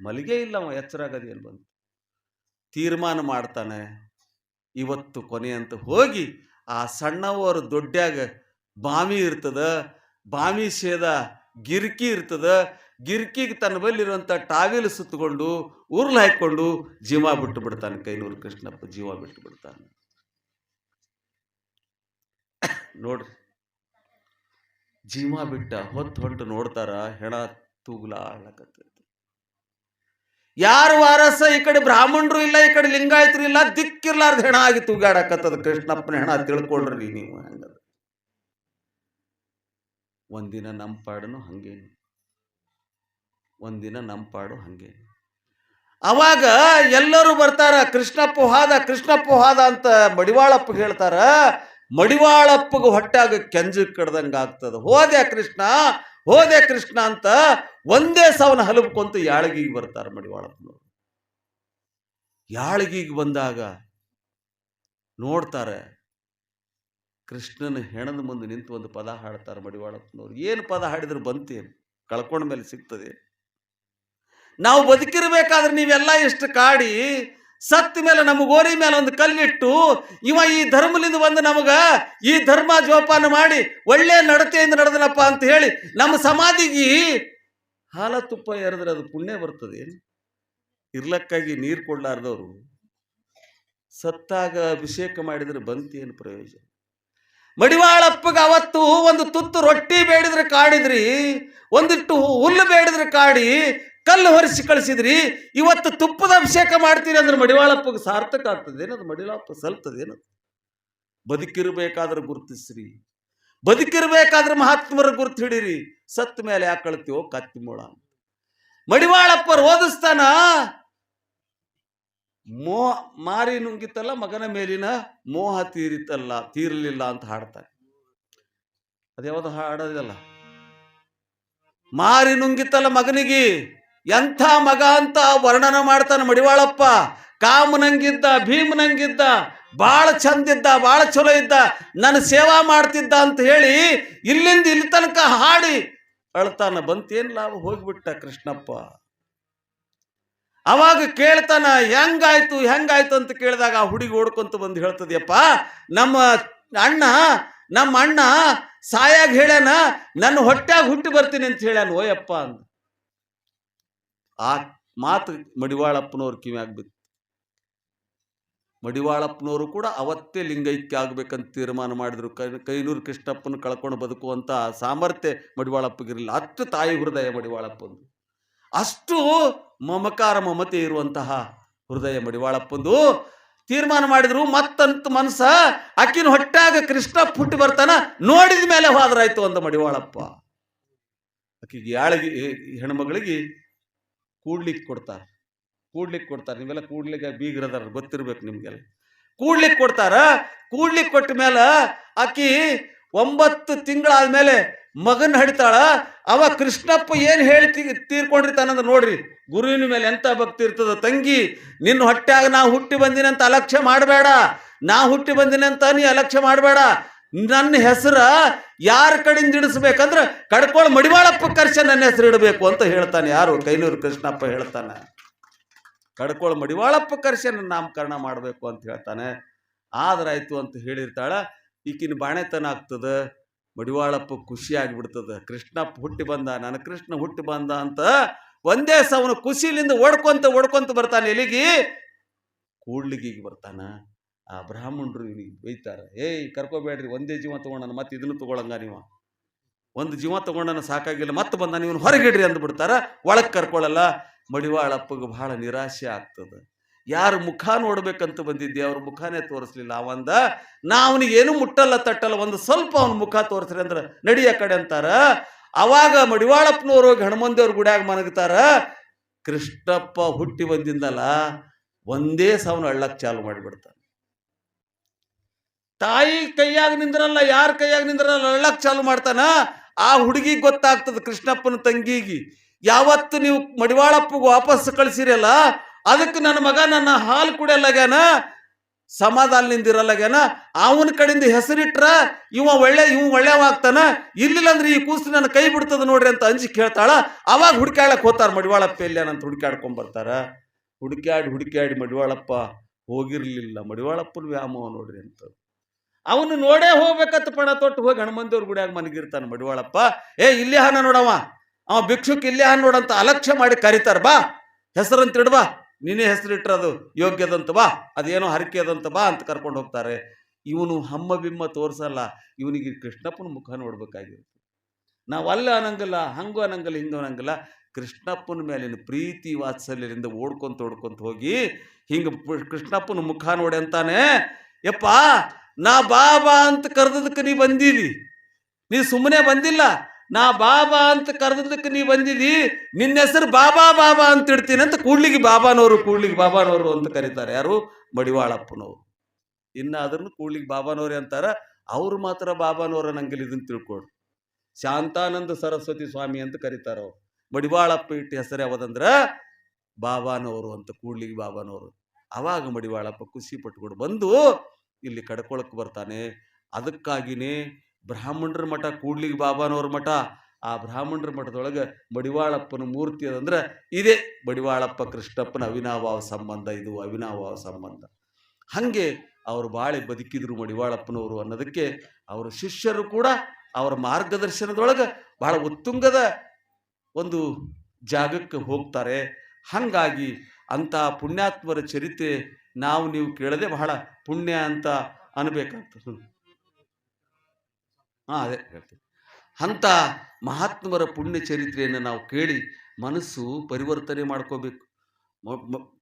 ಮಲಿಗೆ ಇಲ್ಲ ಅವ, ಎಚ್ಚರ ಆಗೋದೇನು ಬಂತು. ತೀರ್ಮಾನ ಮಾಡ್ತಾನೆ, ಇವತ್ತು ಕೊನೆ ಅಂತ ಹೋಗಿ ಆ ಸಣ್ಣವರು ದೊಡ್ಡ್ಯಾಗ ಬಾವಿ ಇರ್ತದ, ಬಾವಿ ಸೇದ ಗಿರ್ಕಿ ಇರ್ತದ, ಗಿರ್ಕಿಗೆ ತನ್ನ ಬಲ್ಲಿರುವಂಥ ಟಾವಿಲ್ ಸುತ್ತಕೊಂಡು ಉರ್ಲು ಹಾಕೊಂಡು ಜೀವ ಬಿಟ್ಟು ಬಿಡ್ತಾನೆ. ಕೈನೂರು ಕೃಷ್ಣಪ್ಪ ಜೀವ ಬಿಟ್ಟು ಬಿಡ್ತಾನೆ. ನೋಡ್ರಿ, ಜೀವ ಬಿಟ್ಟ ಹೊತ್ತು ನೋಡ್ತಾರ, ಹೆಣ ತೂಗ್ಲಾಡ್ಲಕತ್ತೈತಿ. ಯಾರು ವಾರಸ, ಈ ಕಡೆ ಬ್ರಾಹ್ಮಣರು ಇಲ್ಲ, ಈ ಕಡೆ ಲಿಂಗಾಯತರು ಇಲ್ಲ, ದಿಕ್ಕಿರ್ಲಾರ್ದ ಹೆಣ ಆಗಿ ತೂಗಾಡಕತ್ತದ. ಕೃಷ್ಣಪ್ಪನ ಹೆಣ ತಿಳ್ಕೊಳ್ರಿ ನೀವು. ಹಂಗದ ಒಂದಿನ ನಮ್ಮ ಪಾಡನು ಹಂಗೇನು, ಒಂದಿನ ನಮ್ಮ ಪಾಡು ಹಂಗೇನು. ಅವಾಗ ಎಲ್ಲರೂ ಬರ್ತಾರ, ಕೃಷ್ಣಪ್ಪ ಹೋದ ಅಂತ ಮಡಿವಾಳಪ್ಪಗೆ ಹೇಳ್ತಾರ. ಮಡಿವಾಳಪ್ಪಗೆ ಹೊಟ್ಟಾಗ ಕೆಂಜು ಕಡ್ದಂಗ ಆಗ್ತದ. ಹೋದೆ ಕೃಷ್ಣ ಅಂತ ಒಂದೇ ಸವನ ಹಲಬ್ಕೊಂತ ಯಾಳಗಿಗೆ ಬರ್ತಾರ ಮಡಿವಾಳಪ್ಪನವರು. ಯಾಳಗಿಗೆ ಬಂದಾಗ ನೋಡ್ತಾರೆ, ಕೃಷ್ಣನ ಹೆಣದ ಮುಂದೆ ನಿಂತು ಒಂದು ಪದ ಹಾಡ್ತಾರೆ ಮಡಿವಾಳಪ್ಪನವ್ರು. ಏನು ಪದ ಹಾಡಿದ್ರು ಬಂತೇನು, ಕಳ್ಕೊಂಡ ಮೇಲೆ ಸಿಗ್ತದೆ. ನಾವು ಬದುಕಿರ್ಬೇಕಾದ್ರೆ ನೀವೆಲ್ಲ ಎಷ್ಟು ಕಾಡಿ, ಸತ್ತ ಮೇಲೆ ನಮಗೆ ಓರಿ ಮೇಲೆ ಒಂದು ಕಲ್ಲಿಟ್ಟು, ಇವ ಈ ಧರ್ಮಲಿಂದ ಬಂದು ನಮಗ ಈ ಧರ್ಮ ಜೋಪಾನ ಮಾಡಿ ಒಳ್ಳೆ ನಡತೆಯಿಂದ ನಡೆದನಪ್ಪ ಅಂತ ಹೇಳಿ ನಮ್ಮ ಸಮಾಧಿಗೆ ಹಾಲ ತುಪ್ಪ ಎರೆದ್ರೆ ಅದು ಪುಣ್ಯ ಬರ್ತದೆ. ಇರ್ಲಕ್ಕಾಗಿ ನೀರು ಕೊಡ್ಲಾರ್ದವ್ರು ಸತ್ತಾಗ ಅಭಿಷೇಕ ಮಾಡಿದ್ರೆ ಬಂತೇನು ಪ್ರಯೋಜನ? ಮಡಿವಾಳಪ್ಪಗೆ ಅವತ್ತು ಒಂದು ತುತ್ತು ರೊಟ್ಟಿ ಬೇಡಿದ್ರೆ ಕಾಡಿದ್ರಿ, ಒಂದಿಟ್ಟು ಹುಲ್ಲು ಬೇಡಿದ್ರೆ ಕಾಡಿ, ಕಲ್ಲು ಹೊರಿಸಿ ಕಳಿಸಿದ್ರಿ. ಇವತ್ತು ತುಪ್ಪದ ಅಭಿಷೇಕ ಮಾಡ್ತೀರಿ ಅಂದ್ರೆ ಮಡಿವಾಳಪ್ಪಗೆ ಸಾರ್ಥಕ ಆಗ್ತದೇನದು? ಮಡಿವಾಳಪ್ಪ ಸಲ್ತದೇನದು? ಬದುಕಿರ್ಬೇಕಾದ್ರೆ ಗುರುತಿಸ್ರಿ, ಬದುಕಿರ್ಬೇಕಾದ್ರೆ ಮಹಾತ್ಮರ ಗುರುತು ಹಿಡೀರಿ. ಸತ್ತ ಮೇಲೆ ಯಾಕೆ ಕಳ್ತೀವೋ ಕತ್ತಿ ಮೂಳ. ಮಡಿವಾಳಪ್ಪರು ಓದಿಸ್ತಾನ, ಮಾರಿ ನುಂಗಿತಲ್ಲ ಮಗನ ಮೇಲಿನ ಮೋಹ ತೀರಲಿಲ್ಲ ಅಂತ ಹಾಡ್ತಾರೆ. ಅದ್ಯಾವುದು ಹಾಡೋದಲ್ಲ, ಮಾರಿ ನುಂಗಿತಲ್ಲ ಮಗನಿಗೆ, ಎಂಥ ಮಗ ಅಂತ ವರ್ಣನ ಮಾಡ್ತಾನೆ ಮಡಿವಾಳಪ್ಪ. ಕಾಮನಂಗಿದ್ದ, ಭೀಮನಂಗಿದ್ದ, ಭಾಳ ಚಂದಿದ್ದ, ಭಾಳ ಚಲೋ ಇದ್ದ, ನನ್ನ ಸೇವಾ ಮಾಡ್ತಿದ್ದ ಅಂತ ಹೇಳಿ ಇಲ್ಲಿಂದ ಇಲ್ಲಿ ತನಕ ಹಾಡಿ ಅಳ್ತಾನ. ಬಂತೇನು ಲಾಭ? ಹೋಗ್ಬಿಟ್ಟ ಕೃಷ್ಣಪ್ಪ. ಅವಾಗ ಕೇಳ್ತಾನ, ಹೆಂಗಾಯ್ತು ಅಂತ ಕೇಳಿದಾಗ ಆ ಹುಡುಗಿ ಓಡ್ಕೊಂತ ಬಂದು ಹೇಳ್ತದ್ಯಪ್ಪ, ನಮ್ಮ ಅಣ್ಣ ಸಾಯಾಗ ಹೇಳ್ಯಾನ, ನನ್ನ ಹೊಟ್ಟ್ಯಾಗ ಹುಟ್ಟಿ ಬರ್ತೀನಿ ಅಂತ ಹೇಳ್ಯಾನ ಓಯಪ್ಪ ಅಂದ. ಆ ಮಾತು ಮಡಿವಾಳಪ್ಪನವ್ರು ಕಿವ್ಯಾಗ ಬಿತ್ತು. ಮಡಿವಾಳಪ್ಪನವರು ಕೂಡ ಅವತ್ತೇ ಲಿಂಗೈಕ್ಯ ಆಗ್ಬೇಕಂತ ತೀರ್ಮಾನ ಮಾಡಿದ್ರು. ಕೈನೂರು ಕೃಷ್ಣಪ್ಪನ ಕಳ್ಕೊಂಡು ಬದುಕುವಂತ ಸಾಮರ್ಥ್ಯ ಮಡಿವಾಳಪ್ಪಗಿರಲಿಲ್ಲ. ಅಷ್ಟು ತಾಯಿ ಹೃದಯ ಮಡಿವಾಳಪ್ಪಂದು, ಅಷ್ಟು ಮಮತೆ ಇರುವಂತಹ ಹೃದಯ ಮಡಿವಾಳಪ್ಪಂದು. ತೀರ್ಮಾನ ಮಾಡಿದ್ರು, ಮತ್ತಂತ ಮನಸ್ಸ ಅಕ್ಕಿನ ಹೊಟ್ಟಾಗ ಕೃಷ್ಣಪ್ಪ ಹುಟ್ಟಿ ಬರ್ತಾನ, ನೋಡಿದ ಮೇಲೆ ಹೋದ್ರಾಯ್ತು ಅಂದ ಮಡಿವಾಳಪ್ಪ. ಆಕಿಗೆ ಯಾಳಿಗೆ ಹೆಣ್ಮಗಳಿಗೆ ಕೂಡ್ಲಿಕ್ಕೆ ಕೊಡ್ತಾರೆ. ನೀವೆಲ್ಲ ಕೂಡ್ಲಿಕ್ಕೆ ಬೀಗ್ರದಾರ ಗೊತ್ತಿರ್ಬೇಕು ನಿಮ್ಗೆಲ್ಲ. ಕೂಡ್ಲಿಕ್ಕೆ ಕೊಟ್ಟ ಮೇಲೆ ಆಕಿ 9 ತಿಂಗಳಾದ್ಮೇಲೆ ಮಗನ್ ಹಡಿತಾಳ. ಅವ ಕೃಷ್ಣಪ್ಪ ಏನು ಹೇಳಿ ತೀರ್ಕೊಂಡಿರ್ತಾನಂದ್ರೆ ನೋಡ್ರಿ, ಗುರುವಿನ ಮೇಲೆ ಎಂತ ಭಕ್ತಿ ಇರ್ತದ. ತಂಗಿ, ನಿನ್ನ ಹೊಟ್ಟ್ಯಾಗ ನಾ ಹುಟ್ಟಿ ಬಂದಿನಂತ ಅಲಕ್ಷ್ಯ ಮಾಡಬೇಡ, ನಾ ಹುಟ್ಟಿ ಬಂದಿನಂತ ನೀ ಅಲಕ್ಷ್ಯ ಮಾಡಬೇಡ. ನನ್ನ ಹೆಸರ ಯಾರ ಕಡೆಯಿಂದ ಇಡಿಸ್ಬೇಕಂದ್ರೆ ಕಡ್ಕೊಳ ಮಡಿವಾಳಪ್ಪ ಕರ್ಷ ನನ್ನ ಹೆಸರು ಇಡಬೇಕು ಅಂತ ಹೇಳ್ತಾನೆ. ಯಾರು? ಕೈನೂರು ಕೃಷ್ಣಪ್ಪ ಹೇಳ್ತಾನೆ. ಕಡ್ಕೊಳ ಮಡಿವಾಳಪ್ಪ ಕರ್ಷ ನನ್ನ ನಾಮಕರಣ ಮಾಡಬೇಕು ಅಂತ ಹೇಳ್ತಾನೆ. ಆದ್ರಾಯ್ತು ಅಂತ ಹೇಳಿರ್ತಾಳ. ಈಕಿನ ಬಾಣೆತನ ಆಗ್ತದ. ಮಡಿವಾಳಪ್ಪ ಖುಷಿ ಆಗಿಬಿಡ್ತದ. ಕೃಷ್ಣಪ್ಪ ಹುಟ್ಟಿ ಬಂದ, ನನ್ನ ಕೃಷ್ಣ ಹುಟ್ಟಿ ಬಂದ ಅಂತ ಒಂದೇ ಸವನು ಖುಷಿಲಿಂದ ಓಡ್ಕೊಂತ ಬರ್ತಾನೆ. ಎಲ್ಲಿಗೆ? ಕೂಡ್ಲಿಗಿಗೆ ಬರ್ತಾನ. ಆ ಬ್ರಾಹ್ಮಣರು ಇವನಿಗೆ ಬೈತಾರ, ಏಯ್ ಕರ್ಕೋಬೇಡ್ರಿ, ಒಂದೇ ಜೀವ ತಗೊಂಡನ, ಮತ್ತೆ ಇದನ್ನು ತಗೊಳಂಗ ನೀವು, ಒಂದು ಜೀವ ತಗೊಂಡನ ಸಾಕಾಗಿಲ್ಲ, ಮತ್ತೆ ಬಂದಾನ, ಇವನು ಹೊರಗಿಡ್ರಿ ಅಂದ್ಬಿಡ್ತಾರ. ಒಳಗೆ ಕರ್ಕೊಳ್ಳಲ್ಲ. ಮಡಿವಾಳಪ್ಪಗೆ ಬಹಳ ನಿರಾಶೆ ಆಗ್ತದೆ. ಯಾರು ಮುಖ ನೋಡ್ಬೇಕಂತ ಬಂದಿದ್ದೆ ಅವ್ರ ಮುಖನೇ ತೋರಿಸ್ಲಿಲ್ಲ. ಅವಂದ ನಾ ಅವನಿಗೇನು ಮುಟ್ಟಲ್ಲ ತಟ್ಟಲ್ಲ, ಒಂದು ಸ್ವಲ್ಪ ಅವನ ಮುಖ ತೋರಿಸ್ರಿ ಅಂದ್ರೆ ನಡಿಯ ಕಡೆ ಅಂತಾರ. ಅವಾಗ ಮಡಿವಾಳಪ್ಪನವ್ರು ಹೋಗಿ ಹನುಮಂದೇವ್ರ ಗುಡಿಯಾಗ ಮನಗ್ತಾರ. ಕೃಷ್ಣಪ್ಪ ಹುಟ್ಟಿ ಬಂದಿಂದಲ್ಲ ಒಂದೇ ಸವನು ಅಳ್ಳಕ್ ಚಾಲು ಮಾಡಿಬಿಡ್ತಾನೆ. ತಾಯಿ ಕೈಯಾಗ ನಿಂದ್ರಲ್ಲ, ಯಾರ ಕೈಯಾಗ ನಿಂದ್ರಲ್ಲ, ಅಳ್ಳಕ್ ಚಾಲು ಮಾಡ್ತಾನ. ಆ ಹುಡುಗಿಗೆ ಗೊತ್ತಾಗ್ತದ, ಕೃಷ್ಣಪ್ಪನ ತಂಗಿಗೆ, ಯಾವತ್ತು ನೀವು ಮಡಿವಾಳಪ್ಪಗೆ ವಾಪಸ್ ಕಳಿಸಿರಲ್ಲ ಅದಕ್ಕೆ ನನ್ನ ಮಗ ನನ್ನ ಹಾಲು ಕುಡಿಯಲ್ಲಾಗ್ಯಾನ, ಸಮಾಧಾನದಿಂದಿರಲ್ಲಾಗ್ಯಾನ, ಅವನ ಕಡೆಯಿಂದ ಹೆಸರಿಟ್ರ ಇವ ಒಳ್ಳೆವಾಗ್ತಾನ, ಇರ್ಲಿಲ್ಲ ಅಂದ್ರೆ ಈ ಕೂಸು ನನ್ನ ಕೈ ಬಿಡ್ತದ ನೋಡ್ರಿ ಅಂತ ಅಂಜಿ ಕೇಳ್ತಾಳ. ಅವಾಗ ಹುಡುಕ್ಯಾಡಕ್ ಹೋತಾರ, ಮಡಿವಾಳಪ್ಪ ಎಲ್ಲಾನಂತ ಹುಡುಕ್ಯಾಡ್ಕೊಂಡ್ ಬರ್ತಾರ. ಹುಡುಕ್ಯಾಡಿ ಮಡಿವಾಳಪ್ಪ ಹೋಗಿರ್ಲಿಲ್ಲ. ಮಡಿವಾಳಪ್ಪನ ವ್ಯಾಮೋಹ ನೋಡ್ರಿ ಅಂತ. ಅವನು ನೋಡೇ ಹೋಗ್ಬೇಕಂತ ಪಣ ತೊಟ್ಟು ಹೋಗಿ ಹನುಮಂದೇವ್ರ ಗುಡಿಯಾಗ ಮನಗಿರ್ತಾನೆ ಮಡಿವಾಳಪ್ಪ. ಇಲ್ಲೇ ಹಾನ ನೋಡವ, ಅವ ಭಿಕ್ಷುಕ್ ಇಲ್ಲೇ ಹಾನ ನೋಡಂತ ಅಲಕ್ಷ್ಯ ಮಾಡಿ ಕರೀತಾರ. ಬಾ ಹೆಸರಂತ ಇಡ್ಬಾ, ನೀನೇ ಹೆಸರಿಟ್ರದು ಯೋಗ್ಯದಂತ, ಬಾ ಅದೇನೋ ಹರಕೆ ಅದಂತ ಬಾ ಅಂತ ಕರ್ಕೊಂಡು ಹೋಗ್ತಾರೆ. ಇವನು ಹಮ್ಮ ಬಿಮ್ಮ ತೋರ್ಸಲ್ಲ, ಇವನಿಗೆ ಕೃಷ್ಣಪ್ಪನ ಮುಖ ನೋಡ್ಬೇಕಾಗಿರುತ್ತೆ. ನಾವು ಅಲ್ಲ ಅನ್ನಂಗಿಲ್ಲ, ಹಂಗೂ ಅನ್ನಂಗಿಲ್ಲ, ಹಿಂಗೂ ಅನ್ನಂಗಿಲ್ಲ. ಕೃಷ್ಣಪ್ಪನ ಮೇಲಿನ ಪ್ರೀತಿ ವಾತ್ಸಲ್ಯದಿಂದ ಓಡ್ಕೊಂತ ಹೋಗಿ ಹಿಂಗೆ ಕೃಷ್ಣಪ್ಪನ ಮುಖ ನೋಡಿ ಅಂತಾನೆ, ಯಪ್ಪ ನಾ ಬಾಬಾ ಅಂತ ಕರೆದದಕ್ಕೆ ನೀ ಬಂದಿದಿ, ನೀ ಸುಮ್ಮನೆ ಬಂದಿಲ್ಲ, ನಾ ಬಾಬಾ ಅಂತ ಕರೆದದಕ್ಕೆ ನೀ ಬಂದಿದಿ, ನಿನ್ನ ಹೆಸರು ಬಾಬಾ ಅಂತ ಇಡ್ತೀನಿ ಅಂತ ಕೂಡ್ಲಿಗೆ ಬಾಬಾನವರು ಅಂತ ಕರೀತಾರೆ. ಯಾರು? ಮಡಿವಾಳಪ್ಪನವರು. ಇನ್ನು ಅದನ್ನು ಕೂಡ್ಲಿಗೆ ಬಾಬಾನವ್ರೆ ಅಂತಾರ. ಅವ್ರು ಮಾತ್ರ ಬಾಬಾನವ್ರ ನಂಗಿಲ್ಲ, ಇದನ್ನು ತಿಳ್ಕೊಡ್ರಿ. ಶಾಂತಾನಂದ ಸರಸ್ವತಿ ಸ್ವಾಮಿ ಅಂತ ಕರೀತಾರ ಅವ್ರು. ಮಡಿವಾಳಪ್ಪ ಇಟ್ಟು ಹೆಸರು ಯಾವದಂದ್ರ ಬಾಬಾನವರು ಅಂತ, ಕೂಡ್ಲಿಗೆ ಬಾಬಾನವರು. ಅವಾಗ ಮಡಿವಾಳಪ್ಪ ಖುಷಿ ಪಟ್ಕೊಂಡು ಬಂದು ಇಲ್ಲಿ ಕಡ್ಕೊಳಕ್ಕೆ ಬರ್ತಾನೆ. ಅದಕ್ಕಾಗಿನೇ ಬ್ರಾಹ್ಮಣರ ಮಠ ಕೂಡ್ಲಿಗೆ ಬಾಬಾನವ್ರ ಮಠ. ಆ ಬ್ರಾಹ್ಮಣರ ಮಠದೊಳಗೆ ಮಡಿವಾಳಪ್ಪನ ಮೂರ್ತಿ ಅದಂದ್ರೆ ಇದೇ ಮಡಿವಾಳಪ್ಪ ಕೃಷ್ಣಪ್ಪನ ಅವಿನಾಭಾವ ಸಂಬಂಧ. ಇದು ಅವಿನಾಭಾವ ಸಂಬಂಧ. ಹಾಗೆ ಅವರು ಬಾಳೆ ಬದುಕಿದ್ರು ಮಡಿವಾಳಪ್ಪನವರು ಅನ್ನೋದಕ್ಕೆ ಅವರ ಶಿಷ್ಯರು ಕೂಡ ಅವರ ಮಾರ್ಗದರ್ಶನದೊಳಗೆ ಬಹಳ ಉತ್ತುಂಗದ ಒಂದು ಜಾಗಕ್ಕೆ ಹೋಗ್ತಾರೆ. ಹಾಗಾಗಿ ಅಂಥ ಪುಣ್ಯಾತ್ಮರ ಚರಿತ್ರೆ ನೀವು ಕೇಳದೆ ಬಹಳ ಪುಣ್ಯ ಅಂತ ಅನ್ಬೇಕಾಗ್ತದೆ. ಅದೇ ಹೇಳ್ತೀನಿ. ಅಂಥ ಮಹಾತ್ಮರ ಪುಣ್ಯ ಚರಿತ್ರೆಯನ್ನು ನಾವು ಕೇಳಿ ಮನಸ್ಸು ಪರಿವರ್ತನೆ ಮಾಡ್ಕೋಬೇಕು.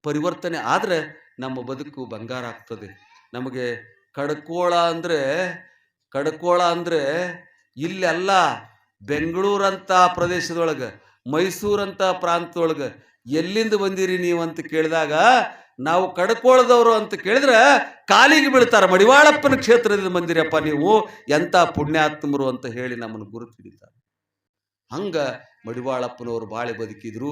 ಪರಿವರ್ತನೆ ಆದರೆ ನಮ್ಮ ಬದುಕು ಬಂಗಾರ ಆಗ್ತದೆ. ನಮಗೆ ಕಡ್ಕೋಳ ಅಂದರೆ ಇಲ್ಲೆಲ್ಲ ಬೆಂಗಳೂರಂಥ ಪ್ರದೇಶದೊಳಗೆ, ಮೈಸೂರಂಥ ಪ್ರಾಂತದೊಳಗೆ ಎಲ್ಲಿಂದ ಬಂದಿರಿ ನೀವು ಅಂತ ಕೇಳಿದಾಗ ನಾವು ಕಡ್ಕೋಳದವರು ಅಂತ ಕೇಳಿದ್ರೆ ಕಾಲಿಗೆ ಬೀಳ್ತಾರೆ. ಮಡಿವಾಳಪ್ಪನ ಕ್ಷೇತ್ರದಿಂದ ಬಂದಿರಪ್ಪ ನೀವು, ಎಂಥ ಪುಣ್ಯಾತ್ಮರು ಅಂತ ಹೇಳಿ ನಮ್ಮನ್ನು ಗುರುತು ಹಿಡಿತಾರೆ. ಹಂಗ ಮಡಿವಾಳಪ್ಪನವರು ಬಾಳೆ ಬದುಕಿದ್ರು.